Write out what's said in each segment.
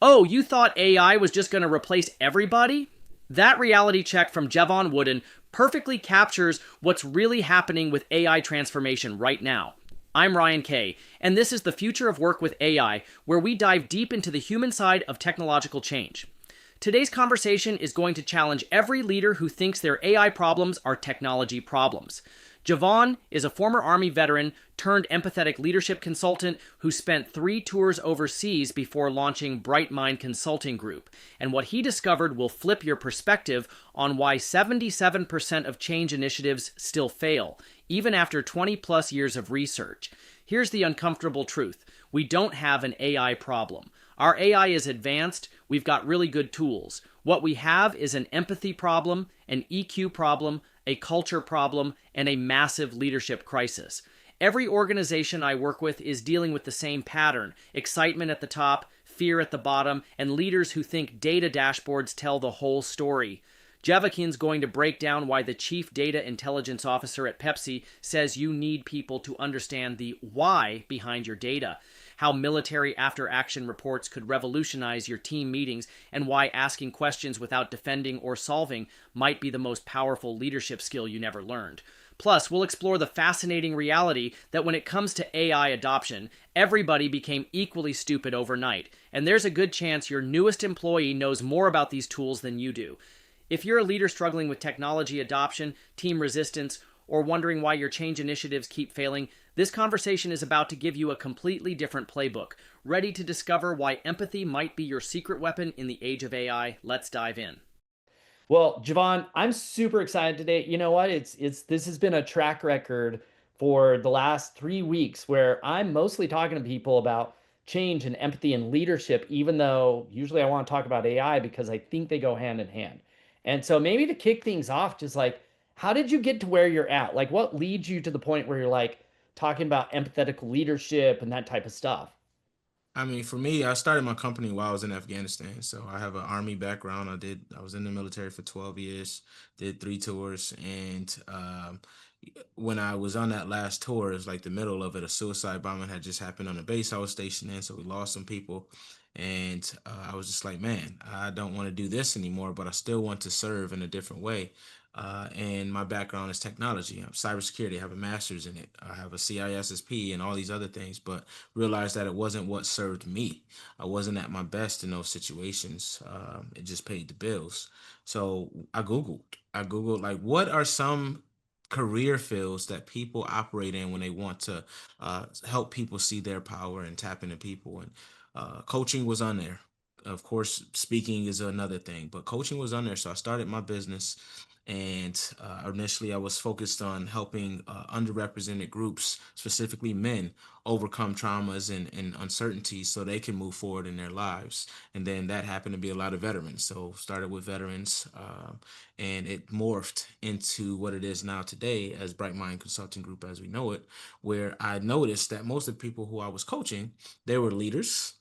Oh, you thought AI was just going to replace everybody? That reality check from Jevon Wooden perfectly captures what's really happening with AI transformation right now. I'm Ryan Kay, and this is the Future of Work with AI, where we dive deep into the human side of technological change. Today's conversation is going to challenge every leader who thinks their AI problems are technology problems. Jevon is a former Army veteran turned empathetic leadership consultant who spent 3 tours overseas before launching Bright Mind Consulting Group. And what he discovered will flip your perspective on why 77% of change initiatives still fail, even after 20 plus years of research. Here's the uncomfortable truth: we don't have an AI problem. Our AI is advanced, we've got really good tools. What we have is an empathy problem, an EQ problem, a culture problem, and a massive leadership crisis. Every organization I work with is dealing with the same pattern: excitement at the top, fear at the bottom, and leaders who think data dashboards tell the whole story. Jevakin's going to break down why the chief data intelligence officer at Pepsi says you need people to understand the why behind your data, how military after-action reports could revolutionize your team meetings, and why asking questions without defending or solving might be the most powerful leadership skill you never learned. Plus, we'll explore the fascinating reality that when it comes to AI adoption, everybody became equally stupid overnight, and there's a good chance your newest employee knows more about these tools than you do. If you're a leader struggling with technology adoption, team resistance, or wondering why your change initiatives keep failing, this conversation is about to give you a completely different playbook. Ready to discover why empathy might be your secret weapon in the age of AI? Let's dive in. Well, Jevon, I'm super excited today. You know what? It's this has been a track record for the last 3 weeks where I'm mostly talking to people about change and empathy and leadership, even though usually I want to talk about AI because I think they go hand in hand. And so maybe to kick things off, just like, how did you get to where you're at? Like, what leads you to the point where you're like talking about empathetic leadership and that type of stuff? I mean, for me, I started my company while I was in Afghanistan. So I have an army background. I was in the military for 12 years, did 3 tours. And when I was on that last tour, it was like the middle of it. A suicide bombing had just happened on the base I was stationed in. So we lost some people. And I was just like, man, I don't want to do this anymore, but I still want to serve in a different way. And my background is technology. I'm cybersecurity. I have a master's in it. I have a CISSP and all these other things. But realized that it wasn't what served me. I wasn't at my best in those situations. It just paid the bills. So I Googled. I Googled, like, what are some career fields that people operate in when they want to help people see their power and tap into people. And coaching was on there. Of course, speaking is another thing, but coaching was on there. So I started my business, and initially I was focused on helping underrepresented groups, specifically men, overcome traumas and uncertainties so they can move forward in their lives. And then that happened to be a lot of veterans. So started with veterans, and it morphed into what it is now today as Bright Mind Consulting Group as we know it, where I noticed that most of the people who I was coaching, they were leaders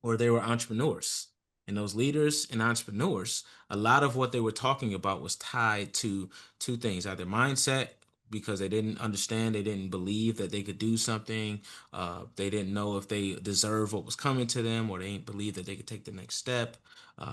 or they were entrepreneurs. And those leaders and entrepreneurs, a lot of what they were talking about was tied to two things: either mindset, because they didn't understand, they didn't believe that they could do something, they didn't know if they deserve what was coming to them, or they didn't believe that they could take the next step.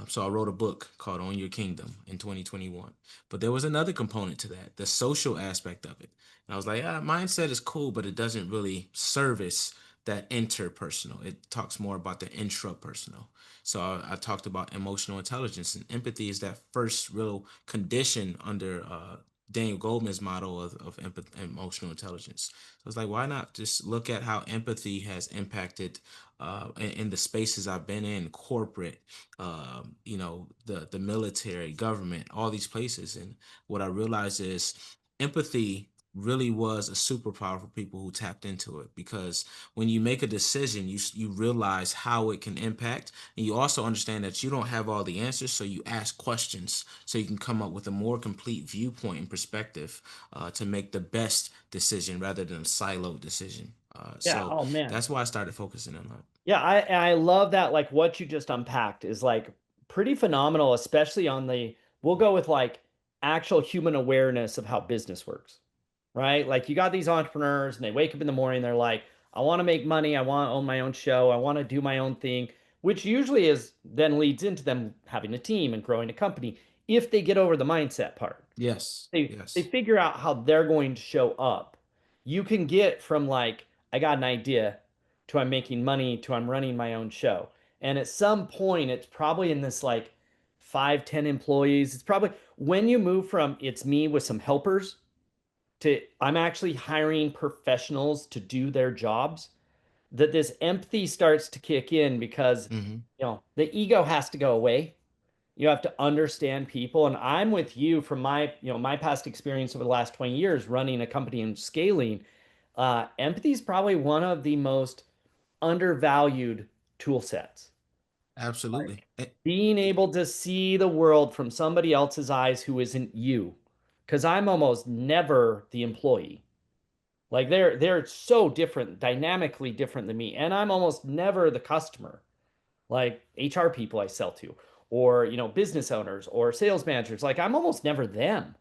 So I wrote a book called Own Your Kingdom in 2021. But there was another component to that, the social aspect of it. And I was like, mindset is cool, but it doesn't really service that interpersonal. It talks more about the intrapersonal. So I talked about emotional intelligence, and empathy is that first real condition under Daniel Goleman's model of emotional intelligence. So it's like, why not just look at how empathy has impacted in the spaces I've been in, corporate, the military, government, all these places. And what I realized is empathy really was a superpower for people who tapped into it, because when you make a decision, you realize how it can impact, and you also understand that you don't have all the answers, so you ask questions so you can come up with a more complete viewpoint and perspective to make the best decision rather than a siloed decision. Yeah. So Oh man. that's why I started focusing on that. Yeah, I love that. Like what you just unpacked is like pretty phenomenal, especially on the, we'll go with like actual human awareness of how business works, right? Like you got these entrepreneurs and they wake up in the morning, they're like, I want to make money, I want to own my own show, I want to do my own thing. which usually is then leads into them having a team and growing a company if they get over the mindset part. Yes. They Yes. figure out how they're going to show up. You can get from like, I got an idea to I'm making money to I'm running my own show. And at some point, it's probably in this like 5, 10 employees. It's probably when you move from it's me with some helpers to I'm actually hiring professionals to do their jobs, that this empathy starts to kick in because, Hmm. the ego has to go away. You have to understand people. And I'm with you from my past experience over the last 20 years running a company and scaling. Empathy is probably one of the most undervalued tool sets. Absolutely. Being able to see the world from somebody else's eyes who isn't you. Because I'm almost never the employee. Like they're so different, dynamically different than me. And I'm almost never the customer, like HR people I sell to, or business owners or sales managers. Like I'm almost never them.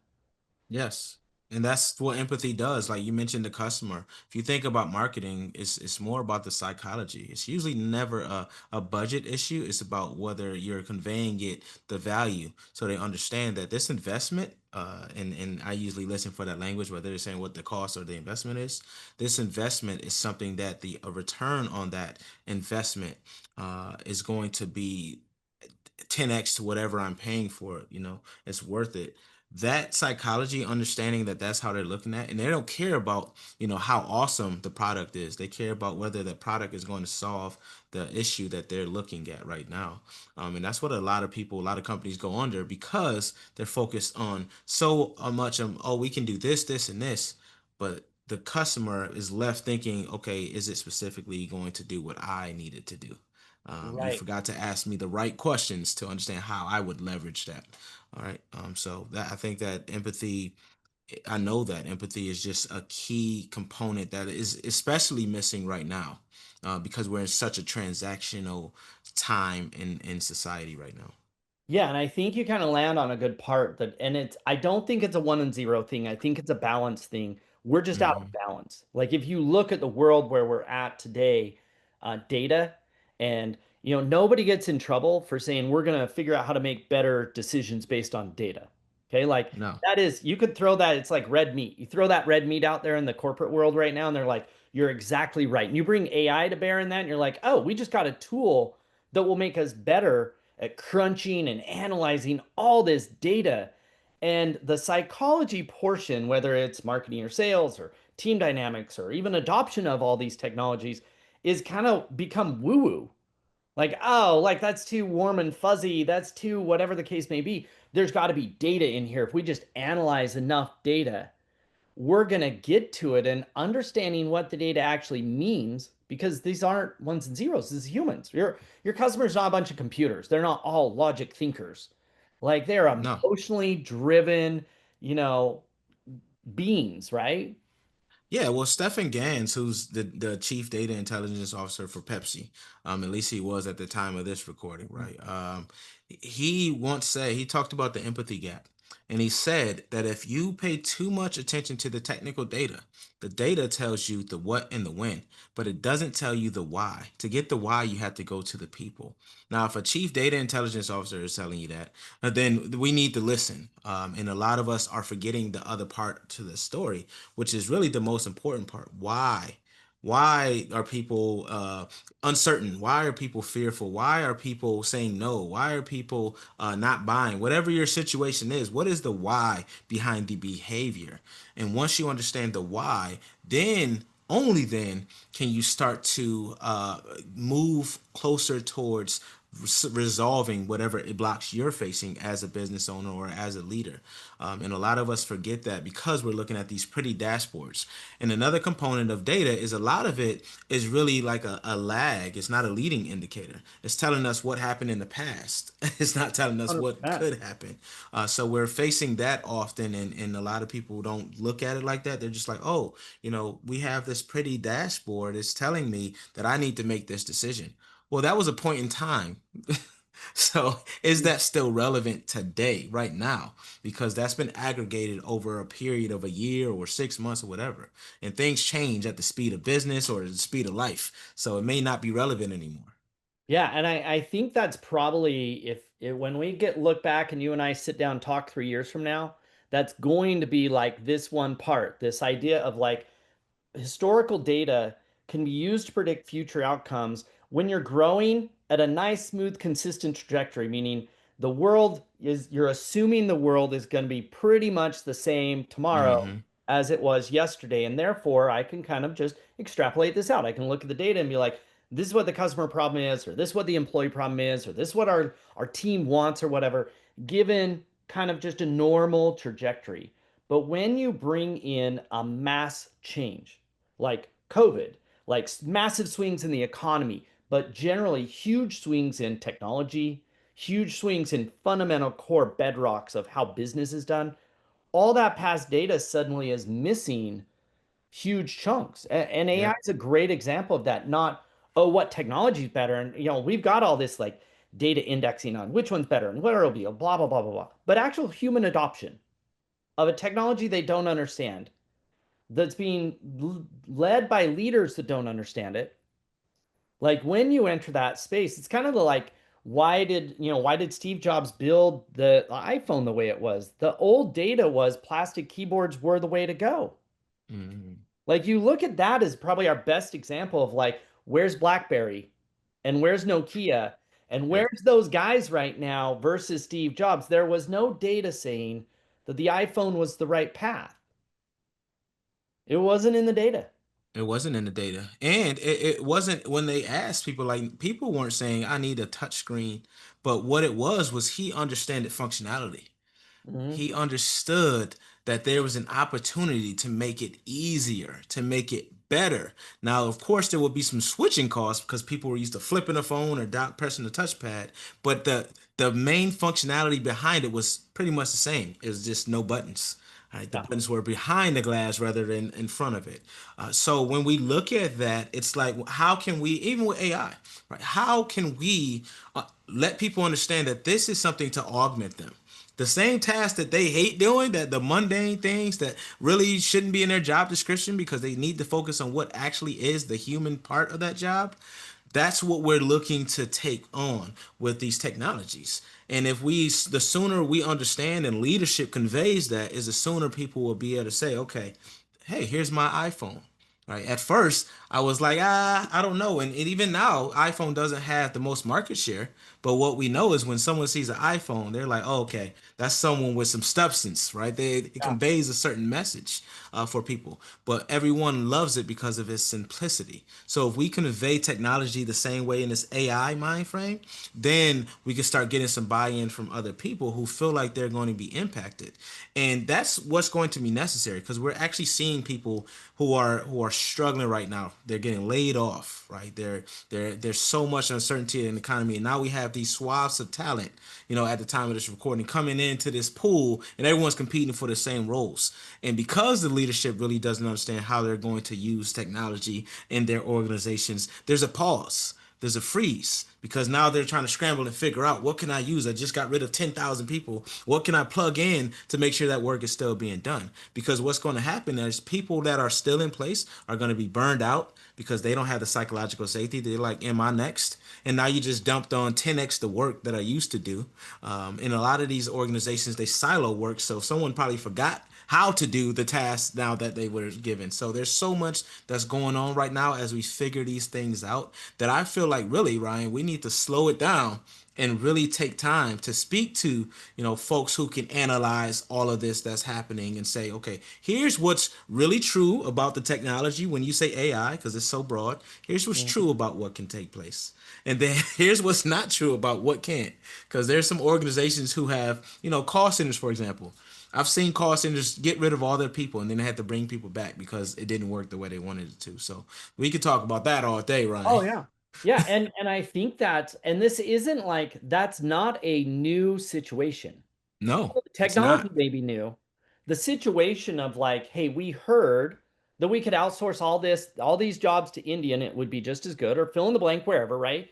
Yes. And that's what empathy does. Like you mentioned the customer. If you think about marketing, it's more about the psychology. It's usually never a budget issue. It's about whether you're conveying it the value so they understand that this investment, and I usually listen for that language, whether they're saying what the cost or the investment is. This investment is something that the a return on that investment is going to be 10x to whatever I'm paying for it, it's worth it. That psychology, understanding that that's how they're looking at, and they don't care about, how awesome the product is. They care about whether the product is going to solve the issue that they're looking at right now. And that's what a lot of people, a lot of companies go under because they're focused on so much of, oh, we can do this, this, and this. But the customer is left thinking, okay, is it specifically going to do what I need it to do? You Right. forgot to ask me the right questions to understand how I would leverage that. All right. So that I think that empathy, I know that empathy is just a key component that is especially missing right now, because we're in such a transactional time in society right now. Yeah, and I think you kind of land on a good part that, and I don't think it's a one and zero thing. I think it's a balance thing. We're just out of Hmm. balance. Like if you look at the world where we're at today, data, and nobody gets in trouble for saying we're gonna figure out how to make better decisions based on data. Okay, like No, that is, you could throw that, it's like red meat. You throw that red meat out there in the corporate world right now, and they're like, you're exactly right. And you bring AI to bear in that, and you're like, oh, we just got a tool that will make us better at crunching and analyzing all this data. And the psychology portion, whether it's marketing or sales or team dynamics or even adoption of all these technologies, is kind of become woo woo. Like, oh, like that's too warm and fuzzy. That's too whatever the case may be. There's got to be data in here. If we just analyze enough data, we're going to get to it and understanding what the data actually means, because these aren't ones and zeros. This is humans. Your customer's not a bunch of computers. They're not all logic thinkers. Like they're no. emotionally driven, you know, beings, right? Yeah, well, Stefan Gans, who's the chief data intelligence officer for Pepsi, at least he was at the time of this recording, right? He once said he talked about the empathy gap, and he said that if you pay too much attention to the data tells you the what and the when, but it doesn't tell you the why. To get the why, you have to go to the people. Now, if a chief data intelligence officer is telling you that, then we need to listen. And a lot of us are forgetting the other part to the story, which is really the most important part. Why? Why are people uncertain? Why are people fearful? Why are people saying no? Why are people not buying? Whatever your situation is, what is the why behind the behavior? And once you understand the why, then only then can you start to move closer towards resolving whatever it blocks you're facing as a business owner or as a leader. And a lot of us forget that because we're looking at these pretty dashboards. And another component of data is a lot of it is really like a lag. It's not a leading indicator. It's telling us what happened in the past. It's not telling us what 100%. could happen. So we're facing that often, and a lot of people don't look at it like that. They're just like, oh, we have this pretty dashboard. It's telling me that I need to make this decision. Well, that was a point in time. So is that still relevant today, right now? Because that's been aggregated over a period of a year or 6 months or whatever. And things change at the speed of business or the speed of life. So it may not be relevant anymore. Yeah, and I think that's probably when we get look back and you and I sit down and talk 3 years from now, that's going to be like this one part, this idea of like historical data can be used to predict future outcomes when you're growing at a nice, smooth, consistent trajectory, meaning the world is, you're assuming the world is going to be pretty much the same tomorrow Hmm. as it was yesterday. And therefore, I can kind of just extrapolate this out. I can look at the data and be like, this is what the customer problem is, or this is what the employee problem is, or this is what our team wants, or whatever, given kind of just a normal trajectory. But when you bring in a mass change, like COVID, like massive swings in the economy, but generally huge swings in technology, huge swings in fundamental core bedrocks of how business is done. All that past data suddenly is missing huge chunks. And AI Yep. is a great example of that. Not, oh, what technology is better. And, we've got all this like data indexing on which one's better and where it'll be, blah, blah, blah, blah, blah. But actual human adoption of a technology they don't understand, that's being led by leaders that don't understand it. Like when you enter that space, it's kind of the like, why did Steve Jobs build the iPhone the way it was? The old data was plastic keyboards were the way to go. Hmm. Like you look at that as probably our best example of like, where's BlackBerry and where's Nokia and Yep. where's those guys right now versus Steve Jobs? There was no data saying that the iPhone was the right path. It wasn't in the data. It wasn't in the data. And it wasn't when they asked people, like people weren't saying I need a touch screen, but what it was he understood functionality. Mhm. He understood that there was an opportunity to make it easier, to make it better. Now, of course, there will be some switching costs because people were used to flipping a phone or pressing the touchpad, but the main functionality behind it was pretty much the same. It was just no buttons. Right, the Yeah. buttons were behind the glass rather than in front of it. So when we look at that, it's like, how can we, even with AI, right? How can we let people understand that this is something to augment them? The same tasks that they hate doing, that the mundane things that really shouldn't be in their job description because they need to focus on what actually is the human part of that job. That's what we're looking to take on with these technologies. And if the sooner we understand and leadership conveys that, is the sooner people will be able to say, okay, hey, here's my iPhone. Right. At first, I was like, I don't know. And even now, iPhone doesn't have the most market share. But what we know is when someone sees an iPhone, they're like, oh, okay, that's someone with some substance, right? It Yeah. conveys a certain message for people. But everyone loves it because of its simplicity. So if we convey technology the same way in this AI mind frame, then we can start getting some buy-in from other people who feel like they're going to be impacted. And that's what's going to be necessary because we're actually seeing people who are struggling right now. They're getting laid off, right? There's so much uncertainty in the economy, and now we have these swaths of talent, at the time of this recording, coming into this pool, and everyone's competing for the same roles. And because the leadership really doesn't understand how they're going to use technology in their organizations, there's a pause, there's a freeze because now they're trying to scramble and figure out what can I use. I just got rid of 10,000 people. What can I plug in to make sure that work is still being done? Because what's going to happen is people that are still in place are going to be burned out because they don't have the psychological safety. They're like, am I next? And now you just dumped on 10x the work that I used to do. In a lot of these organizations, they silo work. So someone probably forgot how to do the tasks now that they were given. So there's so much that's going on right now as we figure these things out that I feel like really, Ryan, we need to slow it down and really take time to speak to folks who can analyze all of this that's happening and say, okay, here's what's really true about the technology when you say AI, because it's so broad. Here's what's Mhm. true about what can take place, and then here's what's not true about what can't, because there's some organizations who have call centers, for example. I've seen call centers get rid of all their people and then they had to bring people back because it didn't work the way they wanted it to. So we could talk about that all day, Ryan. Oh yeah. Yeah, and I think that, and this isn't like, that's not a new situation. No, it's Technology not. may be new. The situation of like, hey, we heard that we could outsource all these jobs to India and it would be just as good, or fill in the blank wherever, right?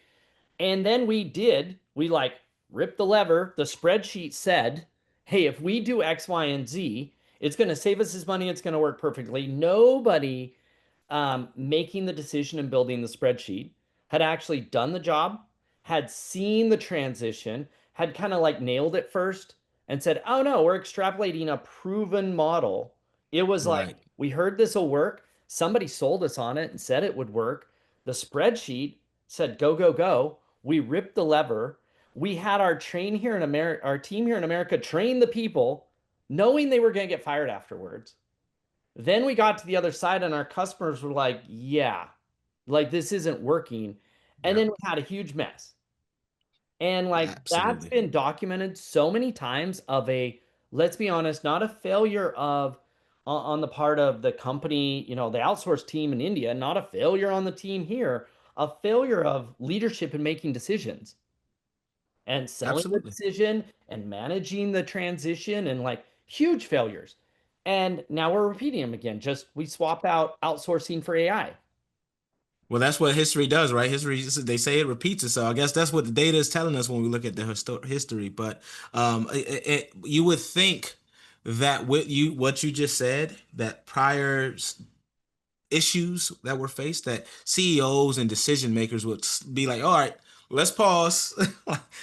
And then we like ripped the lever. The spreadsheet said, hey, if we do X, Y, and Z, it's going to save us this money. It's going to work perfectly. Nobody making the decision and building the spreadsheet had actually done the job, had seen the transition, had kind of like nailed it first and said, oh no, we're extrapolating a proven model. It was like, Right. we heard this will work. Somebody sold us on it and said it would work. The spreadsheet said, go, go, go. We ripped the lever. We had our train here in America, our team here in America train the people, knowing they were going to get fired afterwards. Then we got to the other side and our customers were like, yeah, like this isn't working. And then Yep. we had a huge mess. And like that's Absolutely. been documented so many times of a, let's be honest, not a failure of on the part of the company, the outsourced team in India, not a failure on the team here, a failure of leadership in making decisions and selling the Absolutely. decision and managing the transition and like huge failures. And now we're repeating them again. Just we swap out outsourcing for AI. Well, that's what history does, right? History, they say it repeats itself. I guess that's what the data is telling us when we look at the history. But you would think that what you just said, that prior issues that were faced, that CEOs and decision makers would be like, all right, let's pause.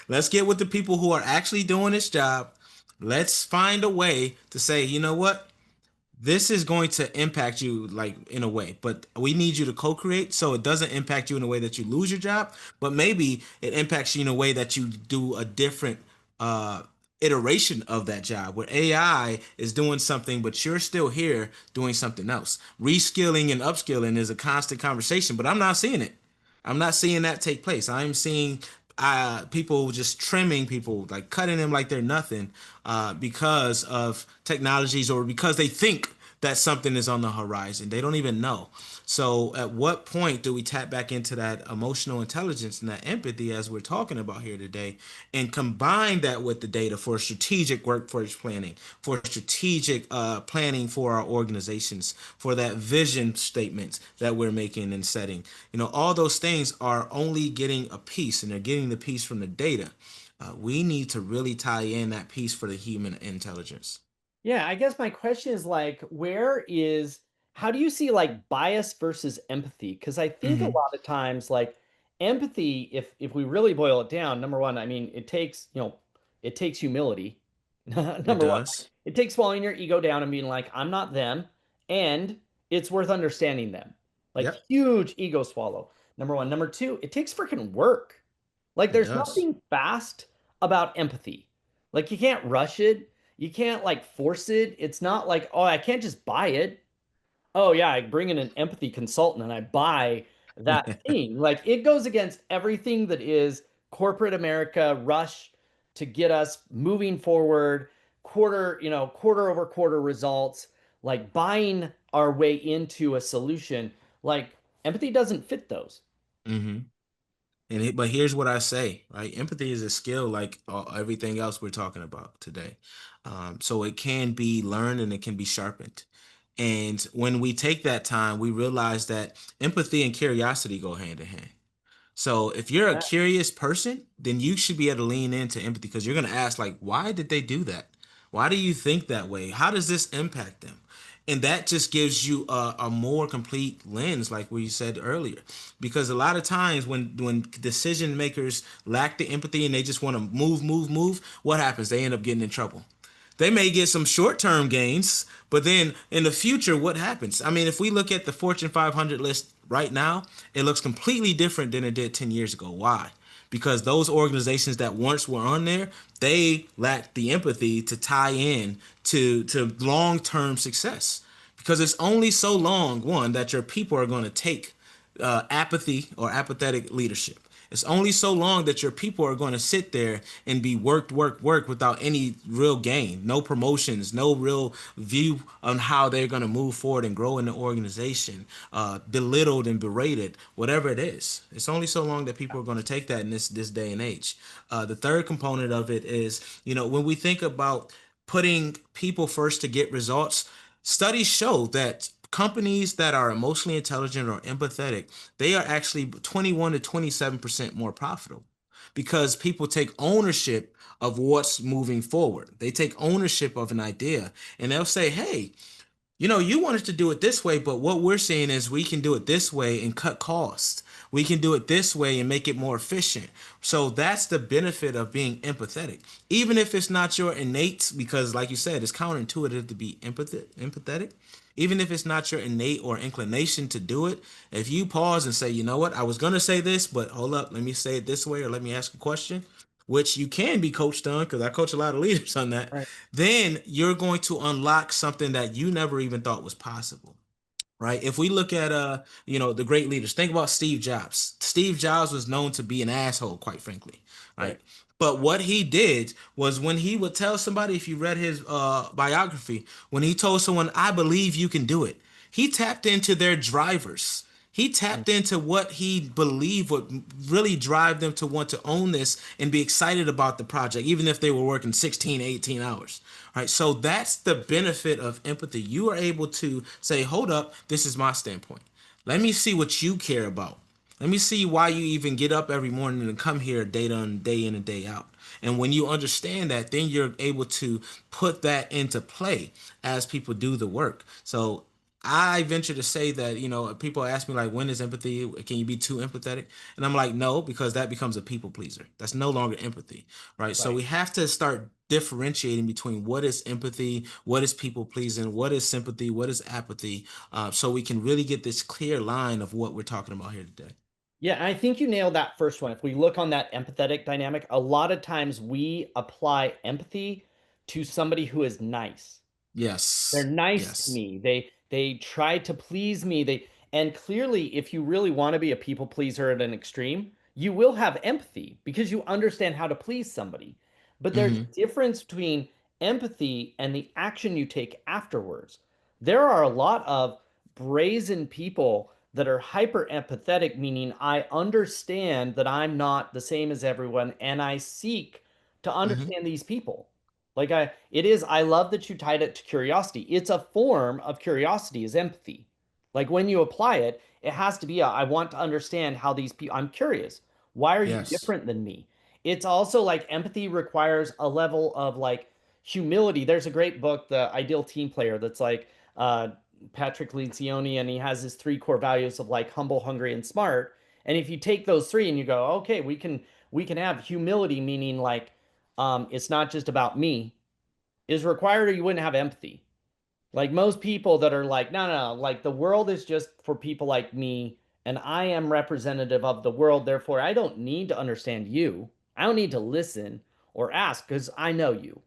Let's get with the people who are actually doing this job. Let's find a way to say, you know what? This is going to impact you like in a way, but we need you to co-create so it doesn't impact you in a way that you lose your job, but maybe it impacts you in a way that you do a different uh iteration of that job where AI is doing something, but you're still here doing something else. Reskilling and upskilling is a constant conversation, but I'm not seeing it. I'm not seeing that take place. I'm seeing people just trimming people, like cutting them like they're nothing, because of technologies or because they think that something is on the horizon. They don't even know. So, at what point do we tap back into that emotional intelligence and that empathy, as we're talking about here today, and combine that with the data for strategic workforce planning, for strategic planning for our organizations, for that vision statements that we're making and setting? All those things are only getting a piece, and they're getting the piece from the data. We need to really tie in that piece for the human intelligence. Yeah, I guess my question is like, how do you see like bias versus empathy? Because I think a Hmm. lot of times, like empathy, if we really boil it down, number one, I mean, it takes humility. It Number one, does. it takes swallowing your ego down and being like, I'm not them, and it's worth understanding them. Like Yep, huge ego swallow. Number one. Number two, it takes freaking work. Like it there's does. nothing fast about empathy. Like you can't rush it. You can't like force it. It's not like, oh, I can't just buy it. Oh yeah, I bring in an empathy consultant and I buy that thing. Like it goes against everything that is corporate America rush to get us moving forward, quarter over quarter results, like buying our way into a solution. Like empathy doesn't fit those. Hmm. But here's what I say, right? Empathy is a skill like everything else we're talking about today. So it can be learned and it can be sharpened. And when we take that time, we realize that empathy and curiosity go hand in hand. So if you're a Yeah. curious person, then you should be able to lean into empathy because you're going to ask, like, why did they do that? Why do you think that way? How does this impact them? And that just gives you a more complete lens, like we said earlier. Because a lot of times when decision makers lack the empathy and they just want to move, move, move, what happens? They end up getting in trouble. They may get some short-term gains, but then in the future, what happens? I mean, if we look at the Fortune 500 list right now, it looks completely different than it did 10 years ago. Why? Because those organizations that once were on there, they lacked the empathy to tie in to long-term success. Because it's only so long, one, that your people are going to take apathy or apathetic leadership. It's only so long that your people are going to sit there and be worked, worked, worked without any real gain, no promotions, no real view on how they're going to move forward and grow in the organization, belittled and berated, whatever it is. It's only so long that people are going to take that in this day and age. The third component of it is, when we think about putting people first to get results, studies show that companies that are emotionally intelligent or empathetic, they are actually 21 to 27% more profitable because people take ownership of what's moving forward. They take ownership of an idea and they'll say, hey, you wanted to do it this way, but what we're saying is we can do it this way and cut costs. We can do it this way and make it more efficient. So that's the benefit of being empathetic. Even if it's not your innate, because like you said, it's counterintuitive to be empathetic. Even if it's not your innate or inclination to do it, if you pause and say, you know what, I was going to say this, but hold up, let me say it this way, or let me ask a question, which you can be coached on because I coach a lot of leaders on that, Right. then you're going to unlock something that you never even thought was possible. Right? If we look at the great leaders, think about Steve Jobs. Steve Jobs was known to be an asshole, quite frankly. Right. Right? But what he did was when he would tell somebody, if you read his biography, when he told someone, I believe you can do it, he tapped into their drivers. He Mm. tapped into what he believed would really drive them to want to own this and be excited about the project, even if they were working 16, 18 hours. Right. So that's the benefit of empathy. You are able to say, hold up, this is my standpoint. Let me see what you care about. Let me see why you even get up every morning and come here day in and day out. And when you understand that, then you're able to put that into play as people do the work. So I venture to say that, people ask me like, when is empathy? Can you be too empathetic? And I'm like, no, because that becomes a people pleaser. That's no longer empathy, right? So Right. we have to start differentiating between what is empathy, what is people pleasing, what is sympathy, what is apathy, so we can really get this clear line of what we're talking about here today. Yeah, and I think you nailed that first one. If we look on that empathetic dynamic, a lot of times we apply empathy to somebody who is nice. They're Yes. nice to Yes. me. They try to please me. And clearly, if you really want to be a people pleaser at an extreme, you will have empathy because you understand how to please somebody. But there's Mm-hmm. a difference between empathy and the action you take afterwards. There are a lot of brazen people that are hyper empathetic, meaning I understand that I'm not the same as everyone and I seek to Mm-hmm. understand these people. I love that you tied it to curiosity. It's a form of curiosity is empathy. Like when you apply it, it has to be I want to understand how these people, I'm curious. Why are you Yes. different than me? It's also like empathy requires a level of like humility. There's a great book, The Ideal Team Player, that's like uh, Patrick Lencioni, and he has his three core values of like humble, hungry, and smart. And if you take those three and you go, okay, we can have humility, meaning like it's not just about me, is required, or you wouldn't have empathy. Like most people that are like, no, no, no, like the world is just for people like me, and I am representative of the world. Therefore, I don't need to understand you. I don't need to listen or ask because I know you,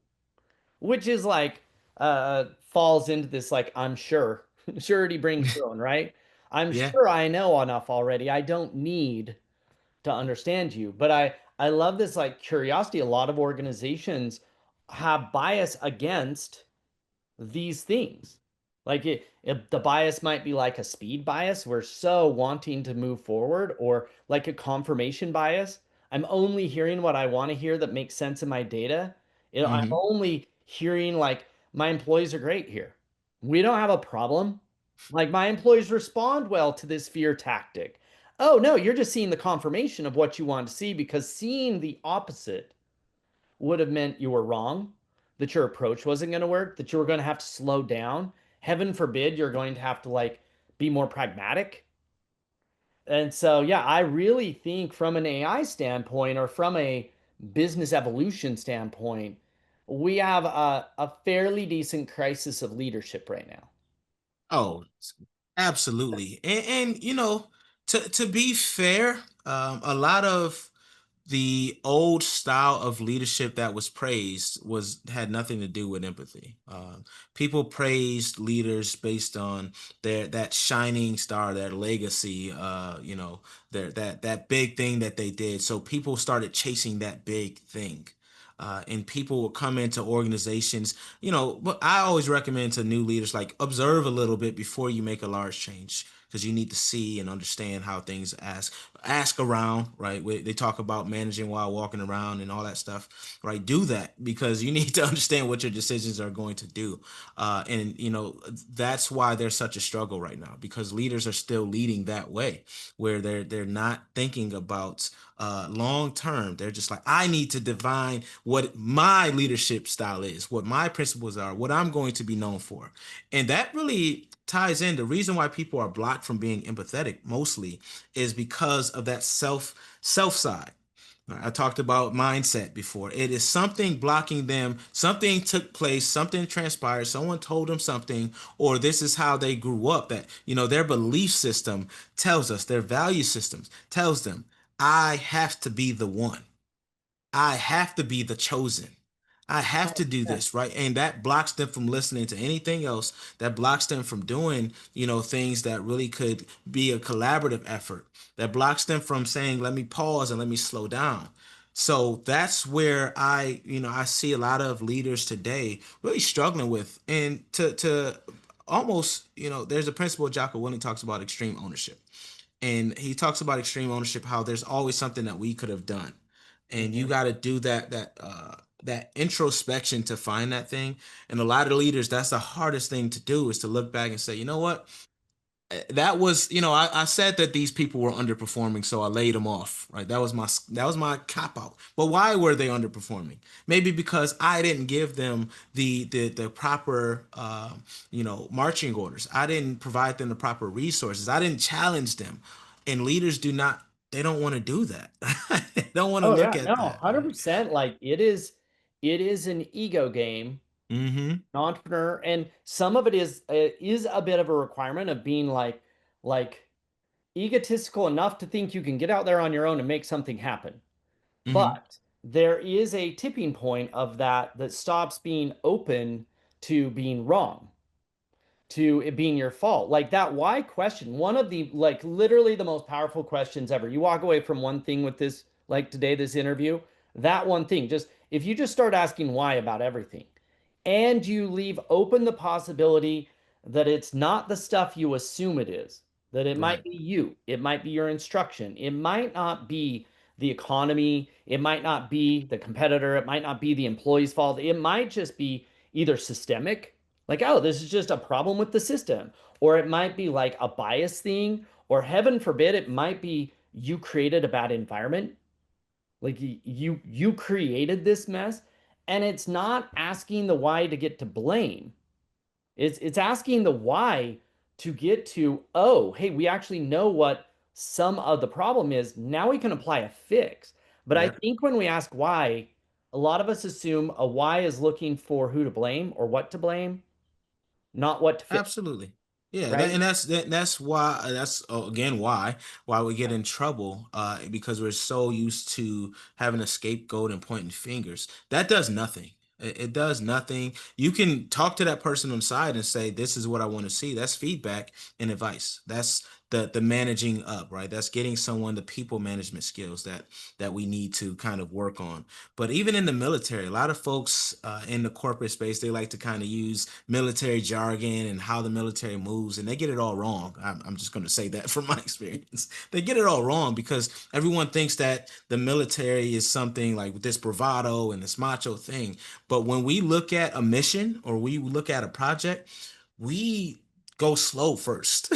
which is like falls into this like I'm sure surety brings ruin, right? I'm Yeah. sure I know enough already. I don't need to understand you. But I love this like curiosity. A lot of organizations have bias against these things. Like the bias might be like a speed bias. We're so wanting to move forward, or like a confirmation bias. I'm only hearing what I want to hear that makes sense in my data. I'm Mm-hmm. only hearing like my employees are great here. We don't have a problem. Like my employees respond well to this fear tactic. Oh no, you're just seeing the confirmation of what you want to see because seeing the opposite would have meant you were wrong, that your approach wasn't going to work, that you were going to have to slow down. Heaven forbid you're going to have to like be more pragmatic. And so, yeah, I really think from an AI standpoint or from a business evolution standpoint, we have a fairly decent crisis of leadership right now. Oh, absolutely. And to be fair, a lot of the old style of leadership that was praised was had nothing to do with empathy. People praised leaders based on their that shining star, their legacy, that big thing that they did. So people started chasing that big thing. And people will come into organizations, but I always recommend to new leaders, like, observe a little bit before you make a large change. because you need to see and understand how things ask around, right? They talk about managing while walking around and all that stuff, right? Do that because you need to understand what your decisions are going to do. And that's why there's such a struggle right now, because leaders are still leading that way, where they're not thinking about long term. They're just like, I need to define what my leadership style is, what my principles are, what I'm going to be known for. And that really ties in. The reason why people are blocked from being empathetic mostly is because of that self side. I talked about mindset before. It is something blocking them. Something took place, something transpired, someone told them something, or this is how they grew up, that, their belief system tells us, their value systems tells them, I have to be the one. I have to be the chosen. I have to do 100%. this, right? And that blocks them from listening to anything else. That blocks them from doing, things that really could be a collaborative effort. That blocks them from saying, let me pause and let me slow down. So that's where I see a lot of leaders today really struggling with, and to almost, there's a principle Jocko Willing talks about, extreme ownership. And he talks about extreme ownership, how there's always something that we could have done, and you Mhm. got to do that introspection to find that thing. And a lot of leaders, that's the hardest thing to do, is to look back and say, you know what, that was, I said that these people were underperforming, so I laid them off, right? That was my cop out. But why were they underperforming? Maybe because I didn't give them the proper marching orders. I didn't provide them the proper resources. I didn't challenge them. And leaders do not, they don't want to do that. They don't want to Oh look yeah, no, at that, right? 100%. Like it is an ego game, Mm-hmm. an entrepreneur, and some of it is a bit of a requirement of being like egotistical enough to think you can get out there on your own and make something happen. Mm-hmm. But there is a tipping point of that stops being open to being wrong, to it being your fault. Like that why question, one of the like literally the most powerful questions ever. You walk away from one thing with this, like today, this interview, that one thing, just if you just start asking why about everything, and you leave open the possibility that it's not the stuff you assume it is, that it might Right. be you, it might be your instruction, it might not be the economy, it might not be the competitor, it might not be the employee's fault, it might just be either systemic, like, oh, this is just a problem with the system, or it might be like a bias thing, or heaven forbid, it might be you created a bad environment, like you created this mess, and it's not asking the why to get to blame. It's asking the why to get to, oh, hey, we actually know what some of the problem is. Now we can apply a fix. But I Yep. think when we ask why, a lot of us assume a why is looking for who to blame or what to blame, not what to fix, Absolutely. Yeah, right? that's why, that's again why we get in trouble, because we're so used to having a scapegoat and pointing fingers. That does nothing. It does nothing. You can talk to that person on the side and say, this is what I want to see. That's feedback and advice. That's the managing up, right? That's getting someone the people management skills that we need to kind of work on. But even in the military, a lot of folks in the corporate space, they like to kind of use military jargon and how the military moves, and they get it all wrong. I'm just going to say that from my experience. They get it all wrong because everyone thinks that the military is something like this bravado and this macho thing. But when we look at a mission or we look at a project, we go slow first.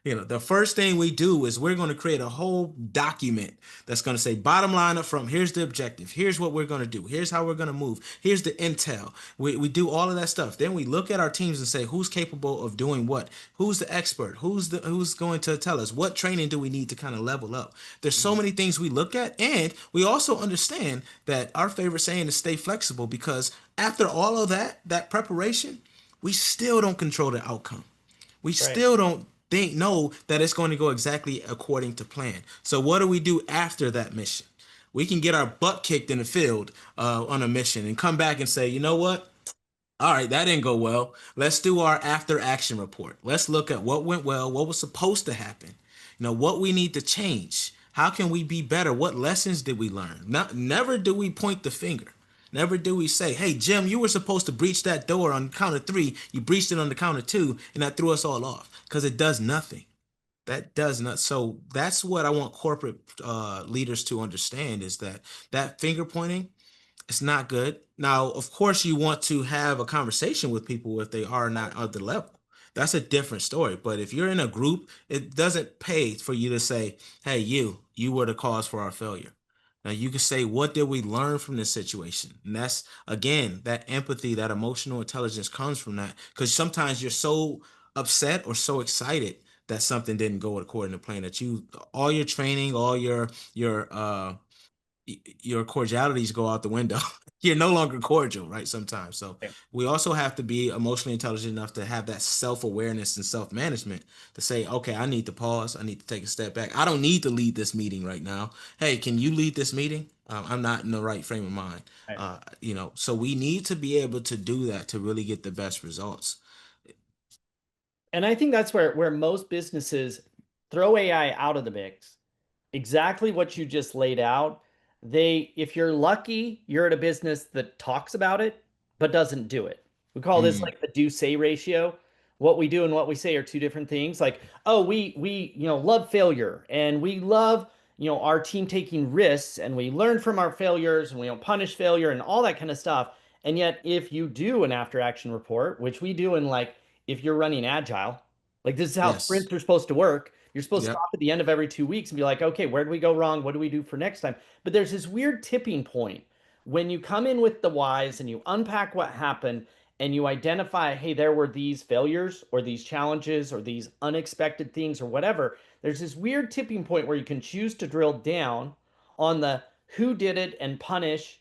The first thing we do is we're going to create a whole document that's going to say, bottom line up front, here's the objective, here's what we're going to do, here's how we're going to move, here's the intel. We do all of that stuff. Then we look at our teams and say, who's capable of doing what, who's the expert, who's going to tell us, what training do we need to kind of level up. There's so many things we look at, and we also understand that our favorite saying is stay flexible, because after all of that preparation, we still don't control the outcome. We Right. still don't know that it's going to go exactly according to plan. So what do we do after that mission? We can get our butt kicked in the field on a mission and come back and say, you know what? All right, that didn't go well. Let's do our after action report. Let's look at what went well, what was supposed to happen, what we need to change. How can we be better? What lessons did we learn? Never do we point the finger. Never do we say, hey, Jim, you were supposed to breach that door on count of three. You breached it on the count of two, and that threw us all off, because it does nothing. That does not. So that's what I want corporate leaders to understand is that that finger pointing, it's not good. Now, of course, you want to have a conversation with people if they are not at the level. That's a different story. But if you're in a group, it doesn't pay for you to say, "Hey, you were the cause for our failure." Now you can say, "What did we learn from this situation?" And that's again that empathy, that emotional intelligence comes from that. Because sometimes you're so upset or so excited that something didn't go according to plan that you all your training, all your cordialities go out the window. You're no longer cordial, right? Sometimes. So Right. we also have to be emotionally intelligent enough to have that self-awareness and self-management to say, okay, I need to pause. I need to take a step back. I don't need to lead this meeting right now. Hey, can you lead this meeting? I'm not in the right frame of mind. Right. So we need to be able to do that to really get the best results. And I think that's where most businesses throw AI out of the mix. Exactly what you just laid out. If you're lucky, you're at a business that talks about it but doesn't do it. We call this Mm, like the do say ratio. What we do and what we say are two different things. Like, oh, we love failure and we love our team taking risks and we learn from our failures and we don't punish failure and all that kind of stuff. And yet, if you do an after action report, which we do in like if you're running agile, like this is how yes. sprints are supposed to work. You're supposed to Yep. stop at the end of every 2 weeks and be like, okay, where do we go wrong? What do we do for next time? But there's this weird tipping point when you come in with the whys and you unpack what happened and you identify, hey, there were these failures or these challenges or these unexpected things or whatever. There's this weird tipping point where you can choose to drill down on the who did it and punish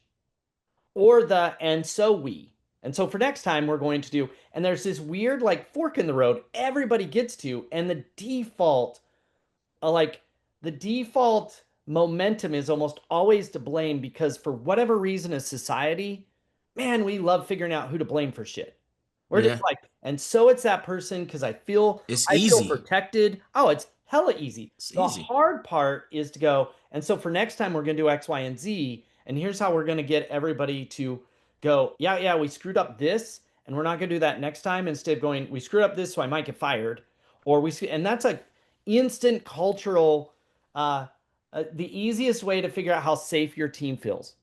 or the and so we. And so for next time, we're going to do, and there's this weird like fork in the road everybody gets to, and like the default momentum is almost always to blame because for whatever reason as society, man, we love figuring out who to blame for shit. We're just Yeah. like, and so it's that person because It's I feel easy. protected. Oh, it's hella easy. It's The easy. hard part is to go, and so for next time we're gonna do X, Y, and Z, and here's how we're gonna get everybody to go, yeah, yeah, we screwed up this, and we're not gonna do that next time. Instead of going, we screwed up this, so I might get fired, or and that's like instant cultural. Uh, the easiest way to figure out how safe your team feels,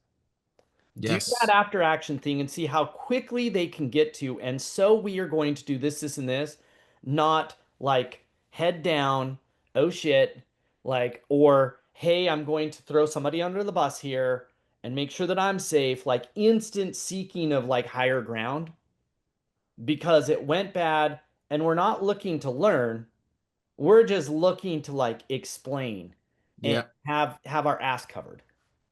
do that Yes. after action thing and see how quickly they can get to. And so we are going to do this, this, and this, not like head down, oh shit, like, or hey, I'm going to throw somebody under the bus here and make sure that I'm safe, like instant seeking of like higher ground because it went bad and we're not looking to learn. We're just looking to like explain and Yeah. have our ass covered.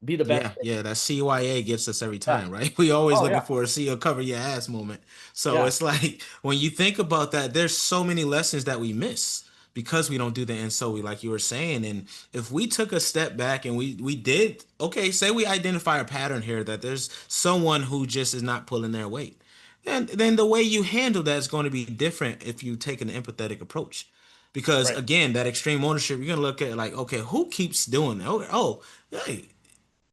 Be the best. Yeah, yeah, that CYA gets us every Yeah. time, right? We always Oh looking yeah. for a see or cover your ass moment. So Yeah. it's like when you think about that, there's so many lessons that we miss because we don't do the and so we like you were saying. And if we took a step back and we did, okay, say we identify a pattern here that there's someone who just is not pulling their weight. And then the way you handle that is going to be different if you take an empathetic approach. Because Right. again, that extreme ownership, you're gonna look at it like, okay, who keeps doing that? Oh, hey,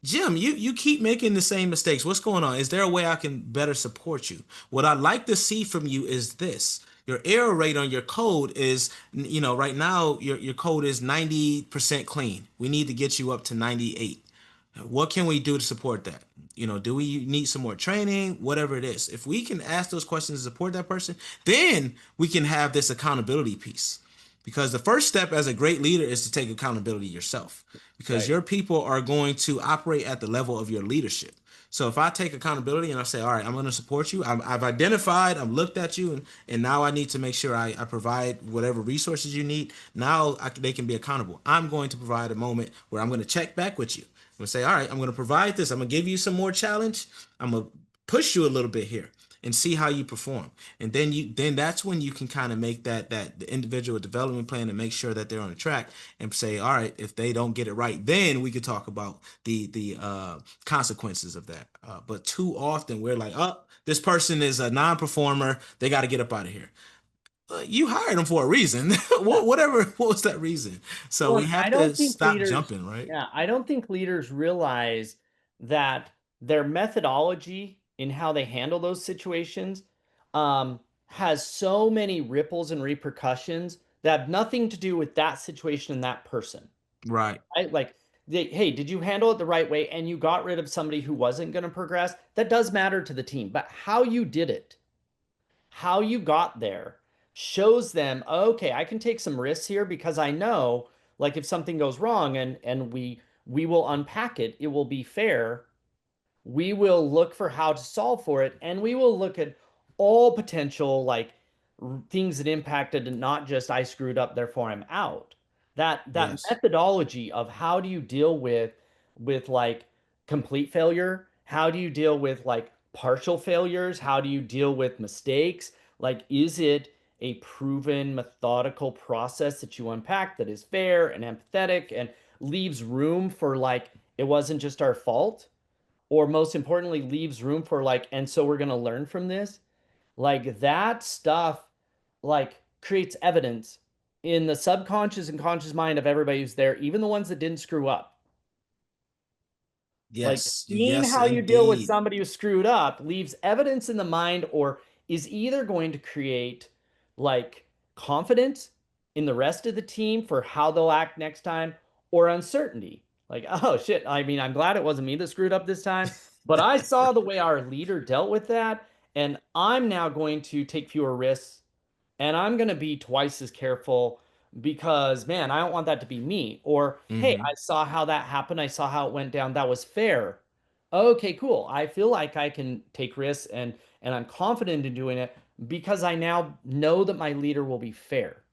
Jim, you keep making the same mistakes. What's going on? Is there a way I can better support you? What I'd like to see from you is this. Your error rate on your code is, right now your code is 90% clean. We need to get you up to 98. What can we do to support that? Do we need some more training? Whatever it is. If we can ask those questions to support that person, then we can have this accountability piece. Because the first step as a great leader is to take accountability yourself. Because Right. your people are going to operate at the level of your leadership. So if I take accountability and I say, all right, I'm going to support you, I've identified, I've looked at you, and now I need to make sure I provide whatever resources you need. Now they can be accountable. I'm going to provide a moment where I'm going to check back with you. I'm gonna say, all right, I'm gonna provide this. I'm gonna give you some more challenge. I'm gonna push you a little bit here and see how you perform. And then that's when you can kind of make that the individual development plan and make sure that they're on the track and say, all right, if they don't get it right, then we could talk about the consequences of that. But too often we're like, oh, this person is a non-performer. They got to get up out of here. You hired them for a reason. Yeah. Whatever. What was that reason? So Well, we and I have to don't think stop leaders, jumping, right? yeah, I don't think leaders realize that their methodology in how they handle those situations has so many ripples and repercussions that have nothing to do with that situation and that person, Right. right? Like, hey, did you handle it the right way and you got rid of somebody who wasn't going to progress? That does matter to the team, but how you did it, how you got there shows them, okay, I can take some risks here because I know, like, if something goes wrong and we will unpack it, it will be fair. We will look for how to solve for it, and we will look at all potential, like, things that impacted, and not just I screwed up, therefore I'm out. That Yes. methodology of how do you deal with like complete failure? How do you deal with like partial failures? How do you deal with mistakes? Like, is it a proven methodical process that you unpack that is fair and empathetic and leaves room for, like, it wasn't just our fault, or most importantly, leaves room for, like, and so we're going to learn from this? Like, that stuff, like, creates evidence in the subconscious and conscious mind of everybody who's there, even the ones that didn't screw up. Like, Yes. seeing Yes, how you deal with indeed. somebody who screwed up leaves evidence in the mind, or is either going to create, like, confidence in the rest of the team for how they'll act next time, or uncertainty. Like, oh shit, I mean, I'm glad it wasn't me that screwed up this time, but I saw the way our leader dealt with that, and I'm now going to take fewer risks, and I'm going to be twice as careful because, man, I don't want that to be me. Or, hey, Hmm. I saw how that happened. I saw how it went down. That was fair. Okay, cool. I feel like I can take risks, and I'm confident in doing it because I now know that my leader will be fair.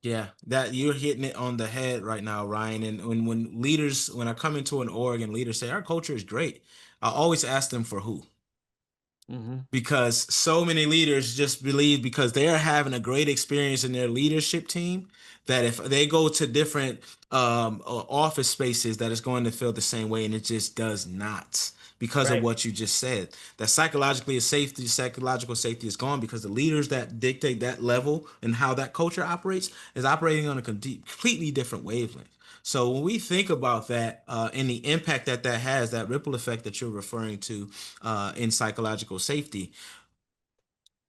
Yeah, that you're hitting it on the head right now, Ryan. And when leaders, when I come into an org and leaders say our culture is great, I always ask them for who. Hmm. Because so many leaders just believe because they're having a great experience in their leadership team that if they go to different office spaces that it's going to feel the same way, and it just does not, because of Right. what you just said. That psychological safety is gone because the leaders that dictate that level and how that culture operates is operating on a completely different wavelength. So when we think about that and the impact that that has, that ripple effect that you're referring to in psychological safety,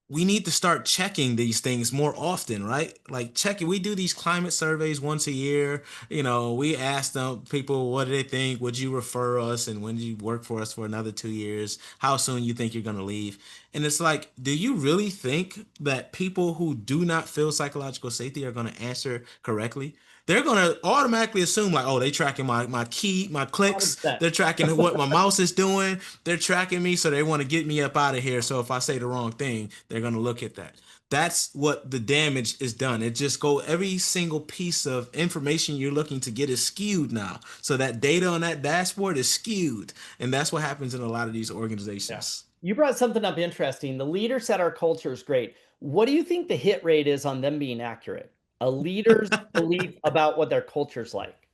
we need to start checking these things more often, right? Like checking. We do these climate surveys once a year. We ask them people, what do they think? Would you refer us? And when do you work for us for another 2 years? How soon you think you're gonna leave? And it's like, do you really think that people who do not feel psychological safety are gonna answer correctly? They're gonna automatically assume like, oh, they tracking my clicks. 100%. They're tracking what my mouse is doing. They're tracking me, so they want to get me up out of here. So if I say the wrong thing, they're gonna look at that. That's what the damage is done. It just go every single piece of information you're looking to get is skewed now. So that data on that dashboard is skewed, and that's what happens in a lot of these Yeah. organizations. You brought something up interesting. The leader said our culture is great. What do you think the hit rate is on them being accurate? A leader's belief about what their culture's like.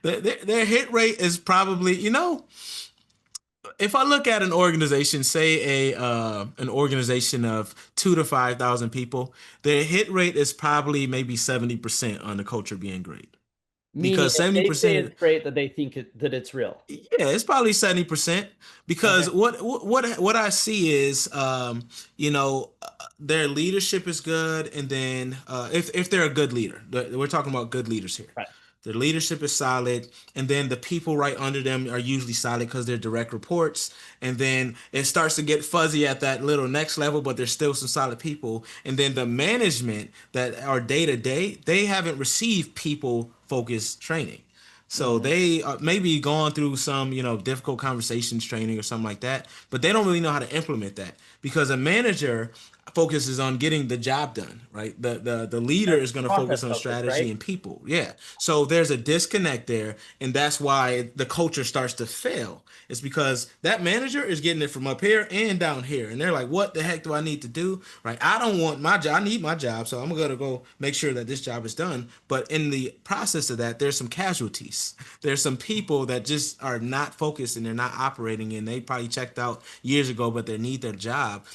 Their hit rate is probably, if I look at an organization, say an organization of 2 to 5 thousand people, their hit rate is probably maybe 70% on the culture being great. Meaning, Because if seventy they say it's percent, great, that they think that it's real. yeah, it's probably 70%. Okay. Because what I see is, their leadership is good, and then if they're a good leader, we're talking about good leaders here. Right. Their leadership is solid, and then the people right under them are usually solid because they're direct reports. And then it starts to get fuzzy at that little next level, but there's still some solid people. And then the management that are day to day, they haven't received people focused training. So Hmm. they maybe gone through some, difficult conversations training or something like that, but they don't really know how to implement that because a manager focuses on getting the job done, right? The leader Right. is going to Process focus on focus, strategy right? and people. Yeah. So there's a disconnect there, and that's why the culture starts to fail. It's because that manager is getting it from up here and down here, and they're like, "What the heck do I need to do?" Right? I don't want my job. I need my job, so I'm gonna go make sure that this job is done. But in the process of that, there's some casualties. There's some people that just are not focused and they're not operating, and they probably checked out years ago, but they need their job.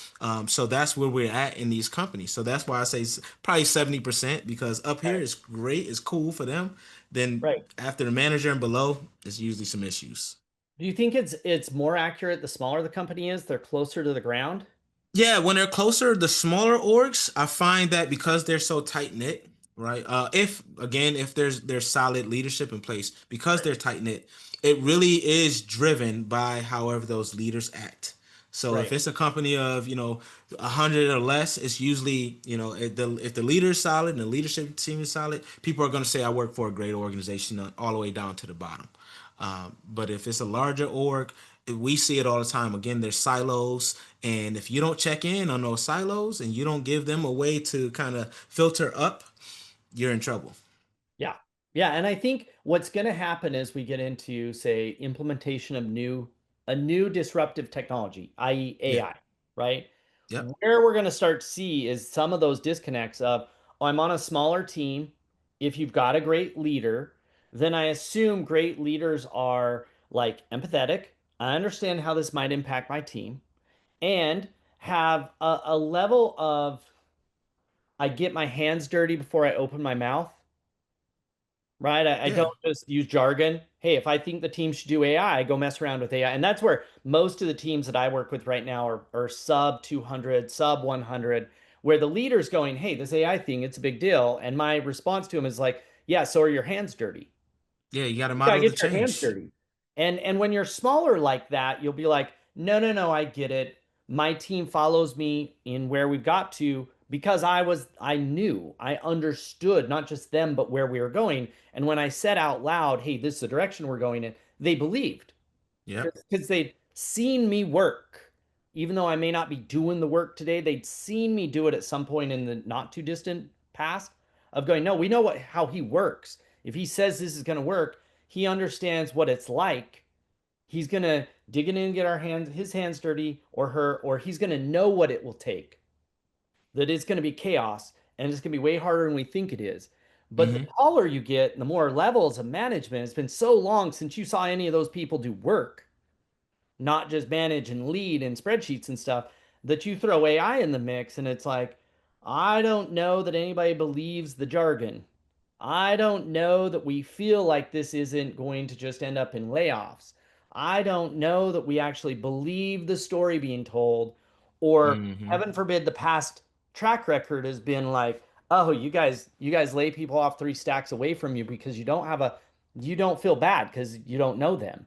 So that's where we're at in these companies. So that's why I say probably 70% because up here Right. is great, it's cool for them. Then Right. after the manager and below, there's usually some issues. Do you think it's more accurate the smaller the company is, they're closer to the ground? Yeah, when they're closer, the smaller orgs, I find that because they're so tight knit, right? If again, if there's solid leadership in place, because Right. they're tight knit, it really is driven by however those leaders act. So if Right. it's a company of 100 or less, it's usually if the leader is solid and the leadership team is solid, people are going to say I work for a great organization all the way down to the bottom. But if it's a larger org, we see it all the time. Again, there's silos, and if you don't check in on those silos and you don't give them a way to kind of filter up, you're in trouble. Yeah. Yeah. And I think what's going to happen as we get into, say, implementation of a new disruptive technology, i.e. Yeah. AI, right? Yep. Where we're going to start to see is some of those disconnects of, oh, I'm on a smaller team. If you've got a great leader, then I assume great leaders are like empathetic. I understand how this might impact my team and have a level of I get my hands dirty before I open my mouth, right? I Yeah. don't just use jargon. Hey, if I think the team should do AI, I go mess around with AI. And that's where most of the teams that I work with right now are sub 200, sub 100, where the leader's going, hey, this AI thing, it's a big deal. And my response to him is like, yeah, so are your hands dirty? Yeah. You got to You gotta model the get your hands change. dirty. And when you're smaller like that, you'll be like, no, no, no, I get it. My team follows me in where we've got to because I knew, I understood not just them, but where we were going. And when I said out loud, hey, this is the direction we're going in, they believed Yep. because they'd seen me work. Even though I may not be doing the work today, they'd seen me do it at some point in the not too distant past of going, no, we know how he works. If he says this is going to work, he understands what it's like. He's going to dig in and get his hands dirty or her, or he's going to know what it will take. That it's going to be chaos and it's going to be way harder than we think it is. But the Hmm. taller you get, the more levels of management. It's been so long since you saw any of those people do work, not just manage and lead in spreadsheets and stuff, that you throw AI in the mix and it's like, I don't know that anybody believes the jargon. I don't know that we feel like this isn't going to just end up in layoffs. I don't know that we actually believe the story being told, or Hmm. heaven forbid, the past track record has been like, oh, you guys lay people off three stacks away from you because you don't feel bad because you don't know them.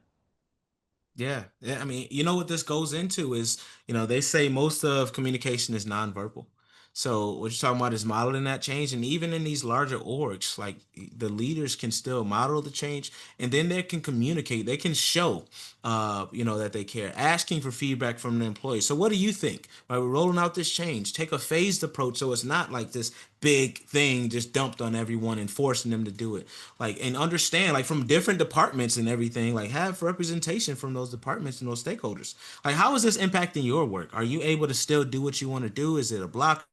Yeah. Yeah. I mean, you know what this goes into is, they say most of communication is nonverbal. So what you're talking about is modeling that change. And even in these larger orgs, like the leaders can still model the change and then they can communicate. They can show, that they care, asking for feedback from the employees. So what do you think? Right, we're rolling out this change. Take a phased approach so it's not like this big thing just dumped on everyone and forcing them to do it. Like, and understand, like, from different departments and everything, like, have representation from those departments and those stakeholders. Like, how is this impacting your work? Are you able to still do what you want to do? Is it a blocker?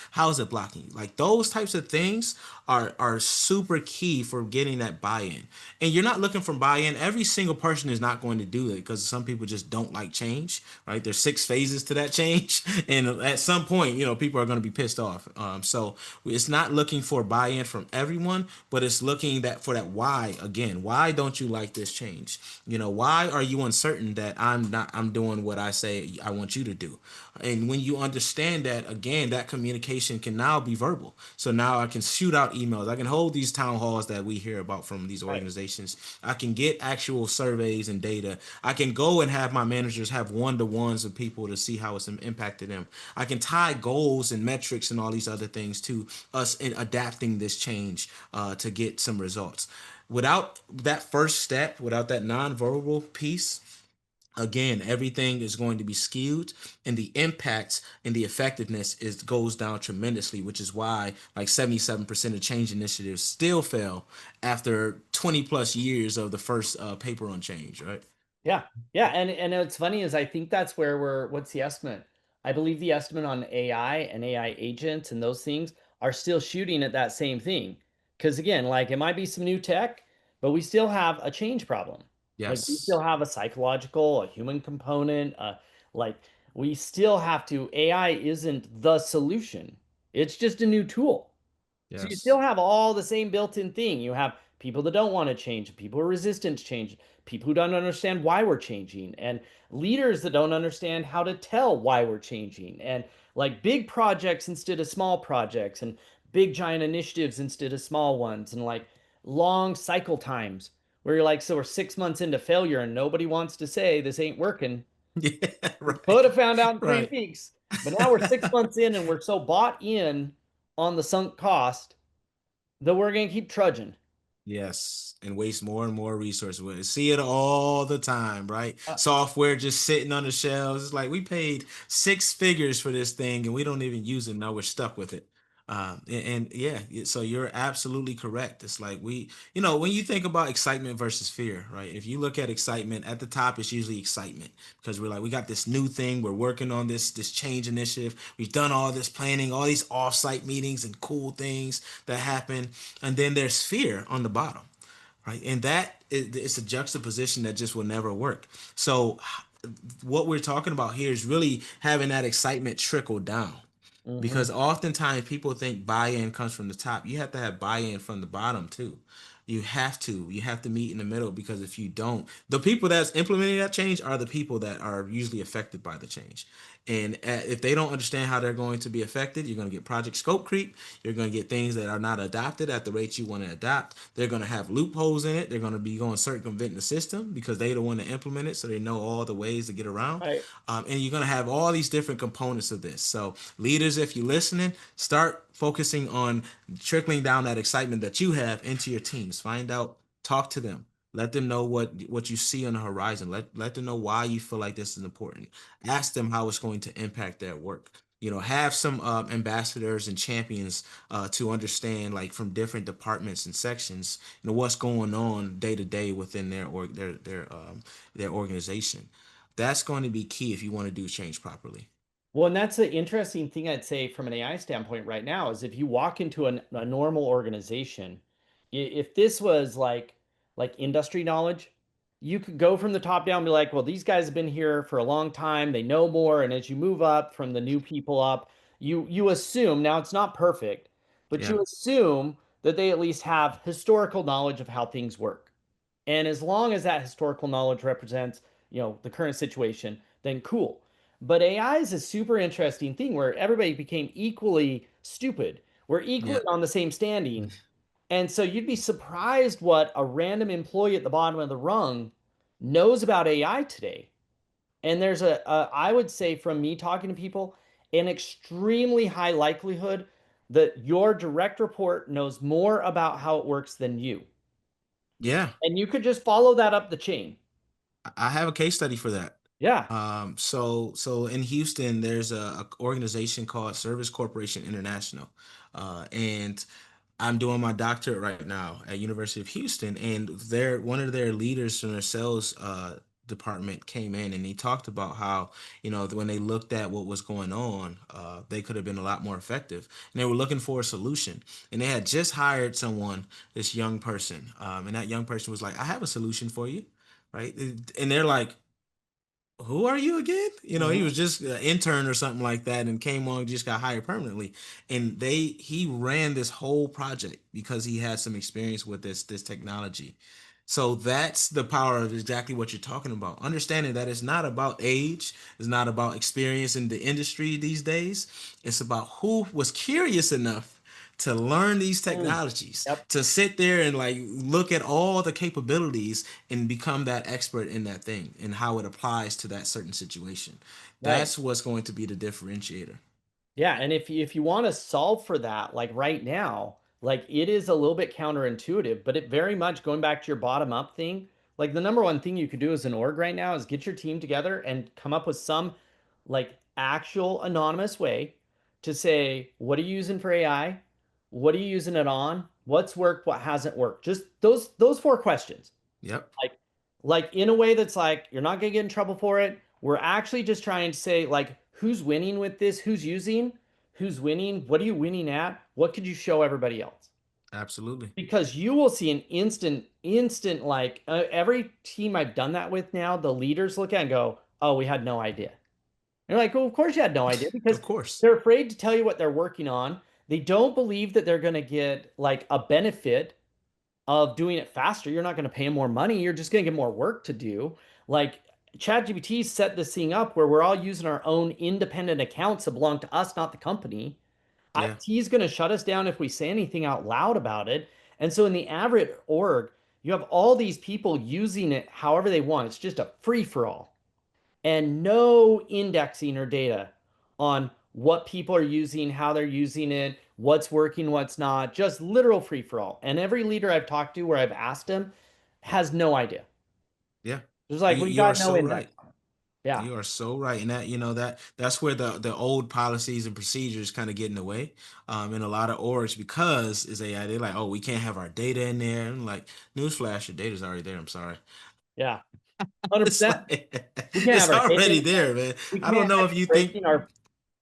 How is it blocking you? Like, those types of things are super key for getting that buy-in. And you're not looking for buy-in. Every single person is not going to do it because some people just don't like change, right? There's 6 phases to that change, and at some point, people are going to be pissed off. So it's not looking for buy-in from everyone, but it's looking that for that why. Again, why don't you like this change? Why are you uncertain that I'm doing what I say I want you to do? And when you understand that, again, that communication can now be verbal. So now I can shoot out emails. I can hold these town halls that we hear about from these Right. organizations. I can get actual surveys and data. I can go and have my managers have one-to-ones of people to see how it's impacted them. I can tie goals and metrics and all these other things to us in adapting this change to get some results. Without that first step, without that non-verbal piece, again, everything is going to be skewed, and the impact and the effectiveness is goes down tremendously, which is why like 77% of change initiatives still fail after 20 plus years of the first paper on change, right? Yeah, yeah, and what's funny is I think that's where what's the estimate? I believe the estimate on AI and AI agents and those things are still shooting at that same thing. Because again, like it might be some new tech, but we still have a change problem. Like we still Yes. have a psychological, a human component, like we still have to, AI isn't the solution. It's just a new tool. So you Yes. still have all the same built-in thing. You have people that don't want to change, people who are resistant to change, people who don't understand why we're changing, and leaders that don't understand how to tell why we're changing, and like big projects instead of small projects, and big giant initiatives instead of small ones, and like long cycle times where you're like, so we're 6 months into failure and nobody wants to say this ain't working. Yeah, We could have right. found out in three Right. weeks, but now we're 6 months in and we're so bought in on the sunk cost that we're going to keep trudging. Yes, and waste more and more resources. We see it all the time, right? Uh, Software just sitting on the shelves. It's like we paid six figures for this thing and we don't even use it. Now we're stuck with it. And yeah, so you're absolutely correct. It's like when you think about excitement versus fear, right? If you look at excitement at the top, it's usually excitement because we're like, we got this new thing. We're working on this change initiative. We've done all this planning, all these offsite meetings and cool things that happen. And then there's fear on the bottom, right? And it's a juxtaposition that just will never work. So what we're talking about here is really having that excitement trickle down, mhm. because oftentimes people think buy-in comes from the top. You have to have buy-in from the bottom too. You have to meet in the middle, because if you don't, the people that's implementing that change are the people that are usually affected by the change. And if they don't understand how they're going to be affected, you're going to get project scope creep. You're going to get things that are not adopted at the rate you want to adopt. They're going to have loopholes in it. They're going to be going circumventing the system because they don't want to implement it, so they know all the ways to get around. Right. And you're going to have all these different components of this. So leaders, if you're listening, start focusing on trickling down that excitement that you have into your teams. Find out, talk to them, let them know what you see on the horizon. Let them know why you feel like this is important. Ask them how it's going to impact their work. Have some ambassadors and champions to understand, like from different departments and sections, what's going on day to day within their organization. That's going to be key if you want to do change properly. Well, and that's the interesting thing I'd say from an AI standpoint right now is if you walk into a normal organization, if this was like industry knowledge, you could go from the top down and be like, well, these guys have been here for a long time, they know more, and as you move up from the new people up, you assume now it's not perfect, but Yeah. you assume that they at least have historical knowledge of how things work. And as long as that historical knowledge represents, the current situation, then cool. But AI is a super interesting thing where everybody became equally stupid. We're equally Yeah. on the same standing. And so you'd be surprised what a random employee at the bottom of the rung knows about AI today. And there's I would say from me talking to people, an extremely high likelihood that your direct report knows more about how it works than you. Yeah. And you could just follow that up the chain. I have a case study for that. Yeah. So in Houston, there's a organization called Service Corporation International, and I'm doing my doctorate right now at University of Houston, and one of their leaders from their sales department came in, and he talked about how, when they looked at what was going on, they could have been a lot more effective, and they were looking for a solution, and they had just hired someone, this young person, and that young person was like, "I have a solution for you." Right. And they're like, "Who are you again?" He Mhm. was just an intern or something like that and came on, just got hired permanently. And he ran this whole project because he had some experience with this technology. So that's the power of exactly what you're talking about. Understanding that it's not about age, it's not about experience in the industry these days. It's about who was curious enough to learn these Mm. technologies, Yep. to sit there and like look at all the capabilities and become that expert in that thing and how it applies to that certain situation. Right. That's what's going to be the differentiator. Yeah, and if you want to solve for that, like right now, like it is a little bit counterintuitive, but it very much going back to your bottom up thing, like the number one thing you could do as an org right now is get your team together and come up with some like actual anonymous way to say, what are you using for AI? What are you using it on? What's worked? What hasn't worked? Just those four questions. Yep. Like in a way that's like you're not gonna get in trouble for it. We're actually just trying to say like who's winning with this, who's using, who's winning, what are you winning at, what could you show everybody else? Absolutely. Because you will see an instant like every team I've done that with now, the leaders look at and go, "Oh, we had no idea." And you're like, "Well, of course you had no idea because Of course. they're afraid to tell you what they're working on. They don't believe that they're going to get like a benefit of doing it faster. You're not going to pay them more money. You're just going to get more work to do. Like ChatGPT set this thing up where we're all using our own independent accounts that belong to us, not the company. Yeah. IT is going to shut us down if we say anything out loud about it. And so in the average org, you have all these people using it however they want. It's just a free for all and no indexing or data on what people are using, how they're using it, what's working, what's not, just literal free for all. And every leader I've talked to where I've asked him has no idea. Yeah. There's like, we You are got no so index. right. Yeah. You are so right. And that, that's where the old policies and procedures kind of get in the way in a lot of orgs because is AI, they're like, oh, we can't have our data in there. And like, newsflash, your data's already there. I'm sorry. Yeah. It's 100%. like We can't have it's our data already in there. there, man. We I don't can't know have if you you think breaking our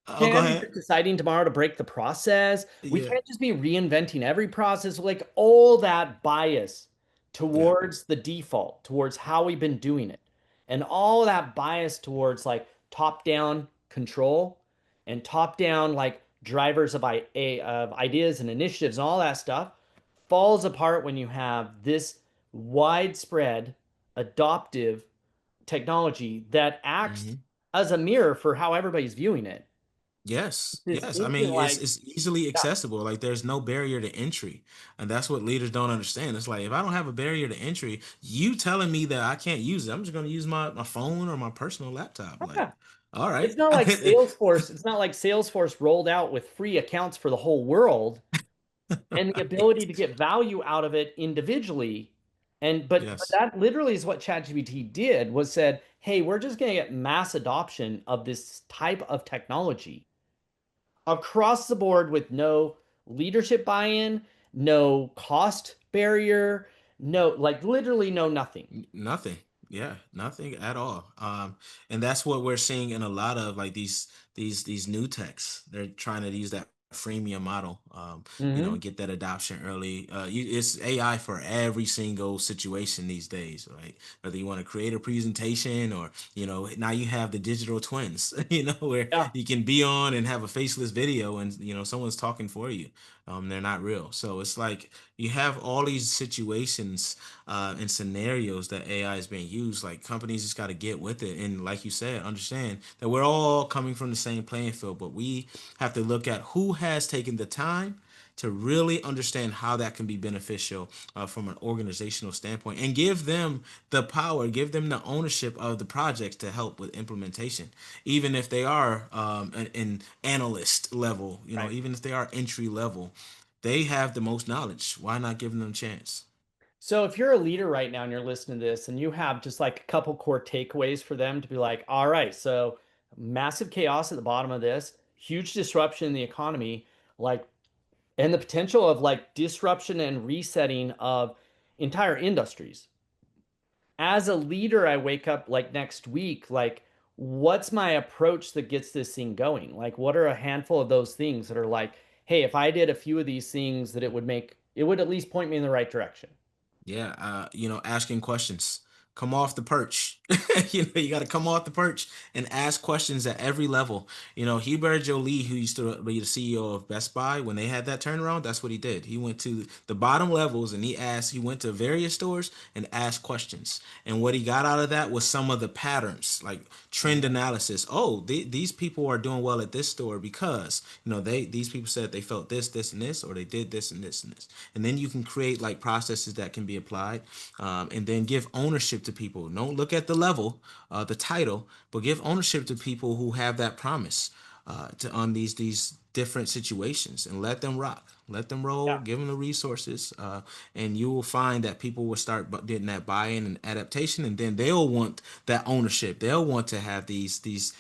oh, go can't have you ahead. just deciding tomorrow to break the process. We Yeah. can't just be reinventing every process, like all that bias Yeah. towards the default, towards how we've been doing it. And all that bias towards like top-down control and top-down like drivers of ideas and initiatives and all that stuff falls apart when you have this widespread adoptive technology that acts Hmm. as a mirror for how everybody's viewing it. Yes, This yes. I instant mean, like, it's easily yeah, accessible. Like there's no barrier to entry, and that's what leaders don't understand. It's like if I don't have a barrier to entry, you telling me that I can't use it, I'm just going to use my phone or my personal laptop. Like, yeah. all right. It's not I like mean, Salesforce. It's not like Salesforce rolled out with free accounts for the whole world and the ability right. to get value out of it individually. And but Yes. that literally is what ChatGPT did was said, hey, we're just going to get mass adoption of this type of technology across the board with no leadership buy-in, no cost barrier, no like literally no nothing. Nothing. Yeah, nothing at all. And that's what we're seeing in a lot of like these new techs. They're trying to use that freemium model, Hmm. and get that adoption early. It's AI for every single situation these days, right? Whether you want to create a presentation or, now you have the digital twins, where Yeah. you can be on and have a faceless video and, someone's talking for you. They're not real. So it's like you have all these situations and scenarios that AI is being used, like companies just got to get with it. And like you said, understand that we're all coming from the same playing field, but we have to look at who has taken the time to really understand how that can be beneficial from an organizational standpoint and give them the power, give them the ownership of the projects to help with implementation. Even if they are an analyst level, Right. even if they are entry level, they have the most knowledge. Why not give them a chance? So if you're a leader right now and you're listening to this and you have just like a couple core takeaways for them to be like, all right, so massive chaos at the bottom of this, huge disruption in the economy, like, and the potential of like disruption and resetting of entire industries. As a leader, I wake up like next week, like, what's my approach that gets this thing going? Like, what are a handful of those things that are like, hey, if I did a few of these things, that it would at least point me in the right direction. Yeah, asking questions. Come off the perch. You got to come off the perch and ask questions at every level. Hubert Jolie, who used to be the CEO of Best Buy, when they had that turnaround, that's what he did. He went to the bottom levels and he went to various stores and asked questions. And what he got out of that was some of the patterns, like trend Mhm. analysis. Oh, these people are doing well at this store because, these people said they felt this, and this, or they did this and this and this. And then you can create like processes that can be applied, and then give ownership to people. Don't look at the level, the title, but give ownership to people who have that promise to on these different situations and let them rock. Let them roll, Yeah. give them the resources, and you will find that people will start getting that buy-in and adaptation, and then they'll want that ownership. They'll want to have these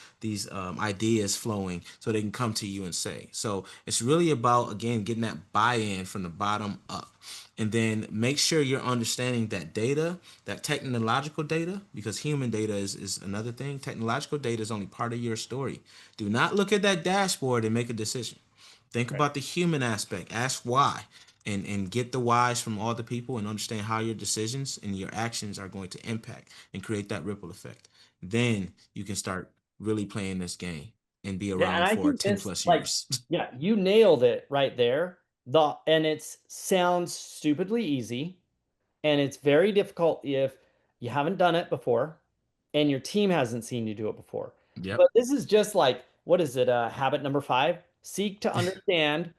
ideas flowing, so they can come to you and say. So it's really about again getting that buy-in from the bottom up, and then make sure you're understanding that data, that technological data, because human data is another thing. Technological data is only part of your story. Do not look at that dashboard and make a decision. Think Right. about the human aspect. Ask why, and get the whys from all the people, and understand how your decisions and your actions are going to impact and create that ripple effect. Then you can start really playing this game and be Yeah, and around I for think 10 this plus like, years. yeah, you nailed it right there. And it sounds stupidly easy. And it's very difficult if you haven't done it before and your team hasn't seen you do it before. But Yep. this is just like, what is it? Habit number 5, seek to understand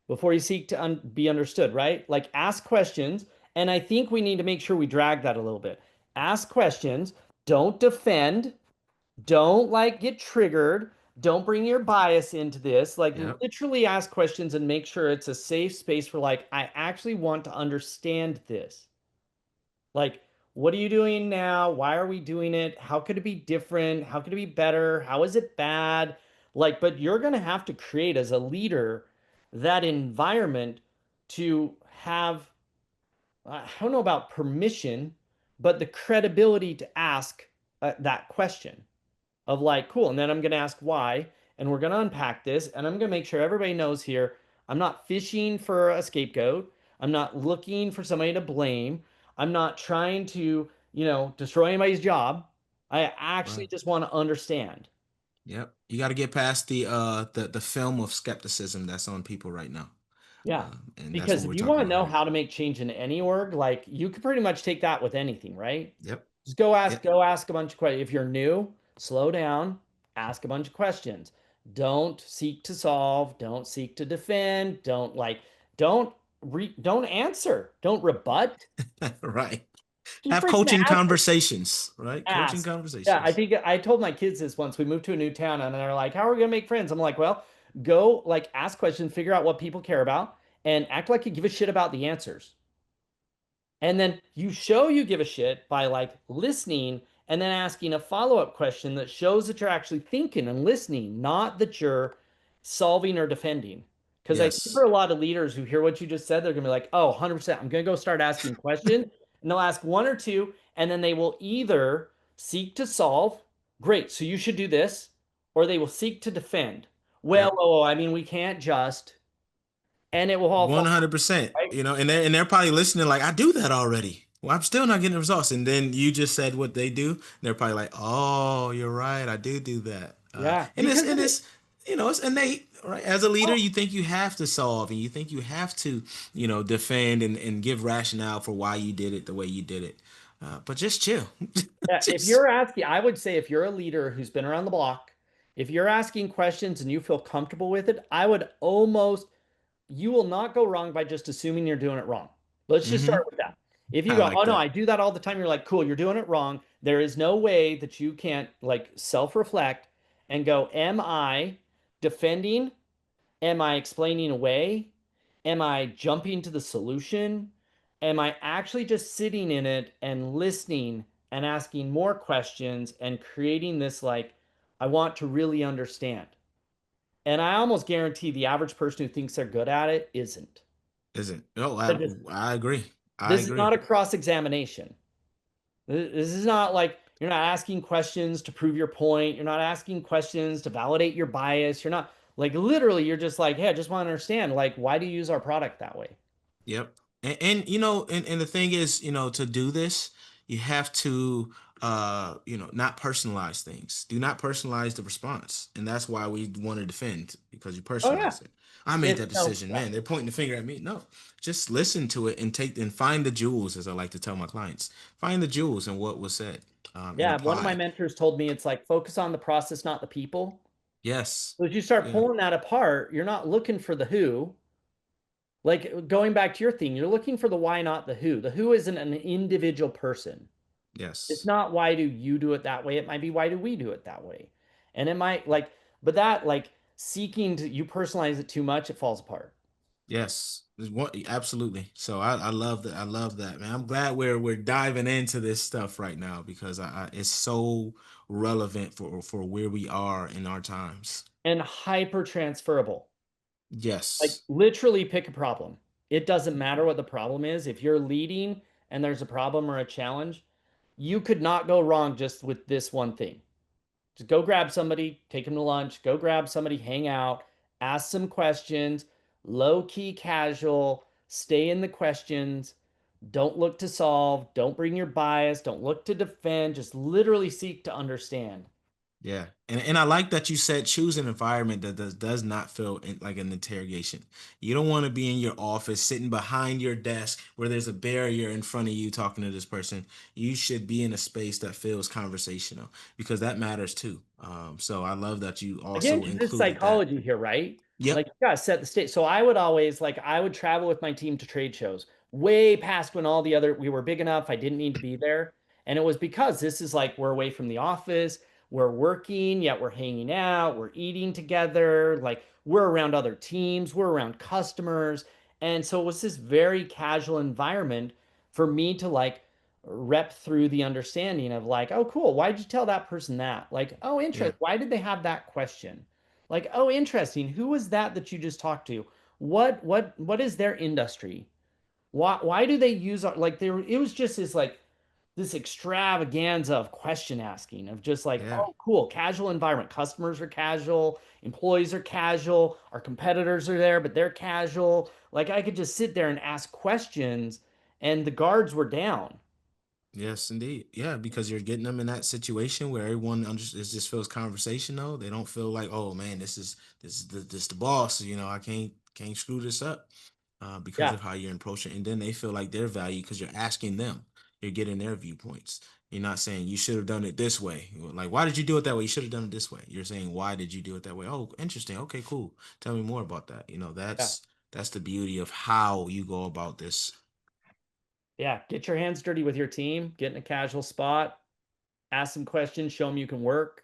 before you seek to be understood, right? Like ask questions. And I think we need to make sure we drag that a little bit. Ask questions, don't defend, don't like get triggered, don't bring your bias into this. Like Yep. literally ask questions and make sure it's a safe space for like, I actually want to understand this. Like, what are you doing now? Why are we doing it? How could it be different? How could it be better? How is it bad? Like, but you're going to have to create as a leader that environment to have, I don't know about permission, but the credibility to ask that question of like, cool. And then I'm going to ask why. And we're going to unpack this. And I'm going to make sure everybody knows here I'm not fishing for a scapegoat. I'm not looking for somebody to blame. I'm not trying to, destroy anybody's job. I actually Right. just want to understand. Yep. You got to get past the film of skepticism that's on people right now. Yeah. And that's Because what if we're you talking want to about know here. how to make change in any org, like you could pretty much take that with anything, right? Yep. Just go ask, Yep. go ask a bunch of questions. If you're new, slow down, ask a bunch of questions. Don't seek to solve, don't seek to defend, don't don't answer, don't rebut. Right. Just Have freaking coaching ask. conversations, right? Coaching Ask. Yeah, I conversations. think I told my kids this once. We moved to a new town and they're like, "How are we gonna make friends?" I'm like, "Well, go like ask questions, figure out what people care about, and act like you give a shit about the answers." And then you show you give a shit by like listening and then asking a follow-up question that shows that you're actually thinking and listening, not that you're solving or defending. Because I think for Yes. a lot of leaders who hear what you just said, they're going to be like, oh, 100%, I'm going to go start asking questions. And they'll ask one or two, and then they will either seek to solve, great, so you should do this, or they will seek to defend. Well, Yep. oh, I mean, we can't just, and it will all fall, 100%. right? And they're probably listening like I do that already. Well, I'm still not getting the results. And then you just said what they do. And they're probably like, "Oh, you're right. I do that." Yeah, And it's because and it's it's innate, right? As a leader, oh, you think you have to solve and you think you have to, defend and give rationale for why you did it the way you did it. But just chill. yeah, if Just you're asking, I would say if you're a leader who's been around the block, if you're asking questions and you feel comfortable with it, I would almost, you will not go wrong by just assuming you're doing it wrong. Let's just hmm start with that. If you I go, oh like no, that. I do that all the time, you're like, cool, you're doing it wrong. There is no way that you can't like self-reflect and go, am I defending? Am I explaining away? Am I jumping to the solution? Am I actually just sitting in it and listening and asking more questions and creating this like, I want to really understand? And I almost guarantee the average person who thinks they're good at it isn't. Isn't? Oh, They're just, I agree. I this is not agree. a cross examination. This is not like you're not asking questions to prove your point. You're not asking questions to validate your bias. You're not like literally, you're just like, hey, I just want to understand, like, why do you use our product that way? Yep. And the thing is, to do this, you have to not personalize things. Do not personalize the response. And that's why we want to defend because you Oh, yeah. personalize it. I made It's that no, decision, yeah. man. They're pointing the finger at me. No. Just listen to it and take and find the jewels, as I like to tell my clients. Find the jewels in what was said, and Yeah. One of apply my it. mentors told me it's like focus on the process, not the people. Yes. So as you start Yeah. pulling that apart, you're not looking for the who. Like going back to your thing, you're looking for the why, not the who. The who isn't an individual person. It's Yes. not why do you do it that way. It might be why do we do it that way. And it might like, but that like seeking to you personalize it too much, it falls apart. Yes, absolutely. So I love that. I love that, man. I'm glad we're diving into this stuff right now because it's so relevant for where we are in our times. And hyper transferable. Like Yes, literally pick a problem. It doesn't matter what the problem is. If you're leading and there's a problem or a challenge, you could not go wrong just with this one thing. Just go grab somebody, take them to lunch, go grab somebody, hang out, ask some questions, low key casual, stay in the questions. Don't look to solve, don't bring your bias, don't look to defend, just literally seek to understand. Yeah, and I like that you said choose an environment that does not feel like an interrogation. You don't want to be in your office sitting behind your desk where there's a barrier in front of you talking to this person. You should be in a space that feels conversational because that matters too. So I love that you Again, also because there's included that. psychology here, right? Yep. Like you gotta set the stage. So I would always like I would travel with my team to trade shows way past when all the other we were big enough. I didn't need to be there. And it was because this is like we're away from the office, we're working, yet we're hanging out, we're eating together, like we're around other teams, we're around customers. And so it was this very casual environment for me to like rep through the understanding of like, oh, cool. Why did you tell that person that? Like, oh, Yeah. interesting. Why did they have that question? Like, oh, interesting. Who was that you just talked to? What is their industry? Why do they use like there? It was just this like this extravaganza of question asking of just like, Yeah. oh, cool, casual environment. Customers are casual, employees are casual, our competitors are there, but they're casual. Like I could just sit there and ask questions, and the guards were down. Yes, indeed. Yeah, because you're getting them in that situation where everyone it just feels conversational. They don't feel like, oh man, this the boss. I can't screw this up, because Yeah, of how you're approaching. And then they feel like they're valued because you're asking them. You're getting their viewpoints. You're not saying you should have done it this way. Like, why did you do it that way? You should have done it this way. You're saying, why did you do it that way? Oh, interesting. Okay, cool. Tell me more about that. yeah. That's the beauty of how you go about this. Yeah, get your hands dirty with your team, get in a casual spot, ask some questions, show them you can work.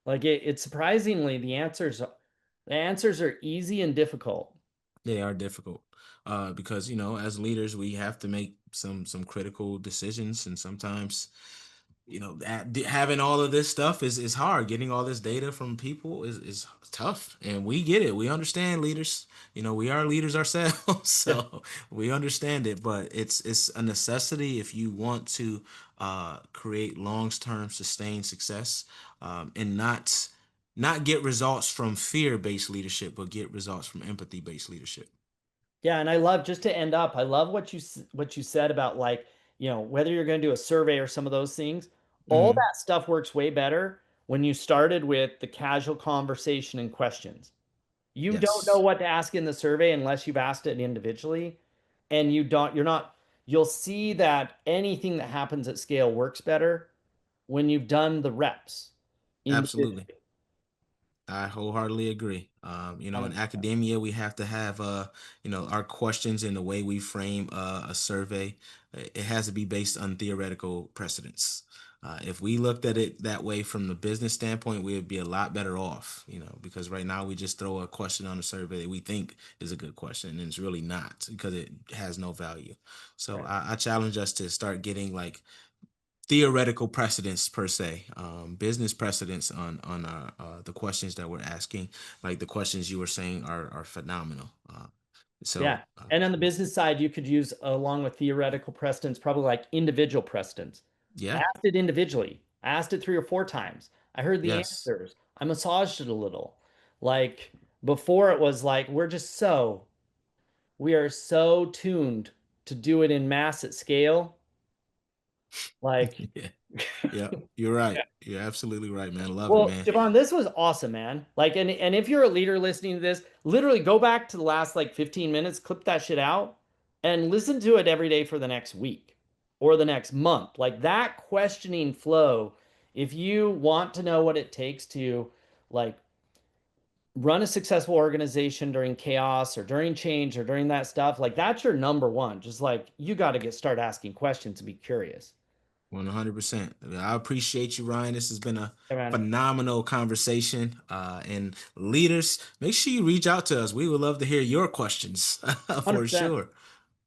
Like it's surprisingly the answers are easy and difficult. They are difficult, because as leaders we have to make some critical decisions, and sometimes having all of this stuff is hard. Getting all this data from people is tough, and we get it. We understand leaders. We are leaders ourselves, Yeah. so we understand it. But it's a necessity if you want to create long-term sustained success, and not get results from fear-based leadership, but get results from empathy-based leadership. Yeah, and I love just to end up, I love what you said about like, whether you're going to do a survey or some of those things, all Hmm. that stuff works way better when you started with the casual conversation and questions. You don't know Yes, what to ask in the survey unless you've asked it individually, and you're not, you'll see that anything that happens at scale works better when you've done the reps absolutely. individually. I wholeheartedly agree. In 100%. academia, we have to have, our questions and the way we frame a survey. It has to be based on theoretical precedents. If we looked at it that way from the business standpoint, we would be a lot better off. Because right now we just throw a question on a survey that we think is a good question, and it's really not because it has no value. So Right. I challenge us to start getting like theoretical precedents per se, business precedents on the questions that we're asking. Like the questions you were saying are phenomenal. Yeah. So And on the business side, you could use along with theoretical precedents, probably like individual precedents. I yeah, asked it individually. I asked it 3 or 4 times. I heard the yes, answers. I massaged it a little. Like before it was like we are so tuned to do it in mass at scale. Like yeah, yeah. You're right. You're absolutely right, man. Love it, Well, man. Jevon, this was awesome, man. Like, and if you're a leader listening to this, literally go back to the last like 15 minutes, clip that shit out, and listen to it every day for the next week or the next month. Like that questioning flow, if you want to know what it takes to like run a successful organization during chaos or during change or during that stuff, like that's your number one. Just like you got to get start asking questions and be curious. 100%. I appreciate you, Ryan. This has been a Hey, man, phenomenal conversation. And leaders, make sure you reach out to us. We would love to hear your questions for 100%. sure.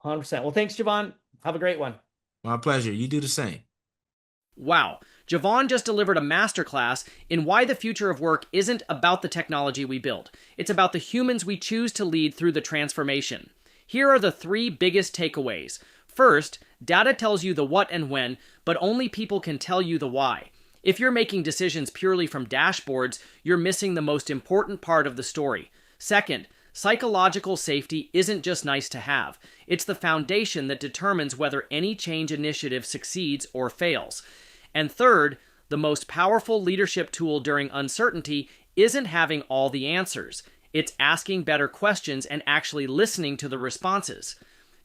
100%. Well, thanks, Jevon. Have a great one. My pleasure. You do the same. Wow, Jevon just delivered a masterclass in why the future of work isn't about the technology we build. It's about the humans we choose to lead through the transformation. Here are the 3 biggest takeaways. First, data tells you the what and when, but only people can tell you the why. If you're making decisions purely from dashboards, you're missing the most important part of the story. Second, psychological safety isn't just nice to have. It's the foundation that determines whether any change initiative succeeds or fails. And third, The most powerful leadership tool during uncertainty isn't having all the answers. It's asking better questions and actually listening to the responses.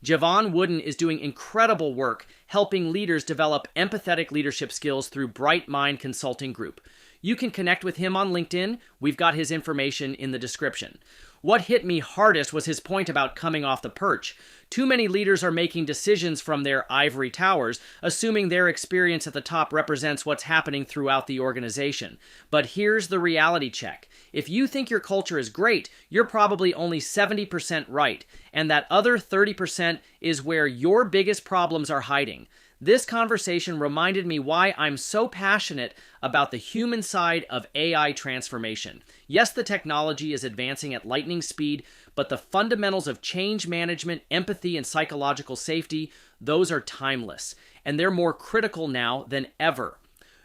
Jevon Wooden is doing incredible work helping leaders develop empathetic leadership skills through Bright Mind Consulting Group. You can connect with him on LinkedIn. We've got his information in the description. What hit me hardest was his point about coming off the perch. Too many leaders are making decisions from their ivory towers, assuming their experience at the top represents what's happening throughout the organization. But here's the reality check. If you think your culture is great, you're probably only 70% right, and that other 30% is where your biggest problems are hiding. This conversation reminded me why I'm so passionate about the human side of AI transformation. Yes, the technology is advancing at lightning speed, but the fundamentals of change management, empathy, and psychological safety, those are timeless, and they're more critical now than ever.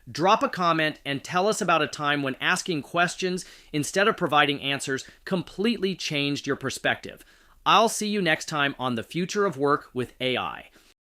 Drop a comment and tell us about a time when asking questions instead of providing answers completely changed your perspective. I'll see you next time on The Future of Work with AI.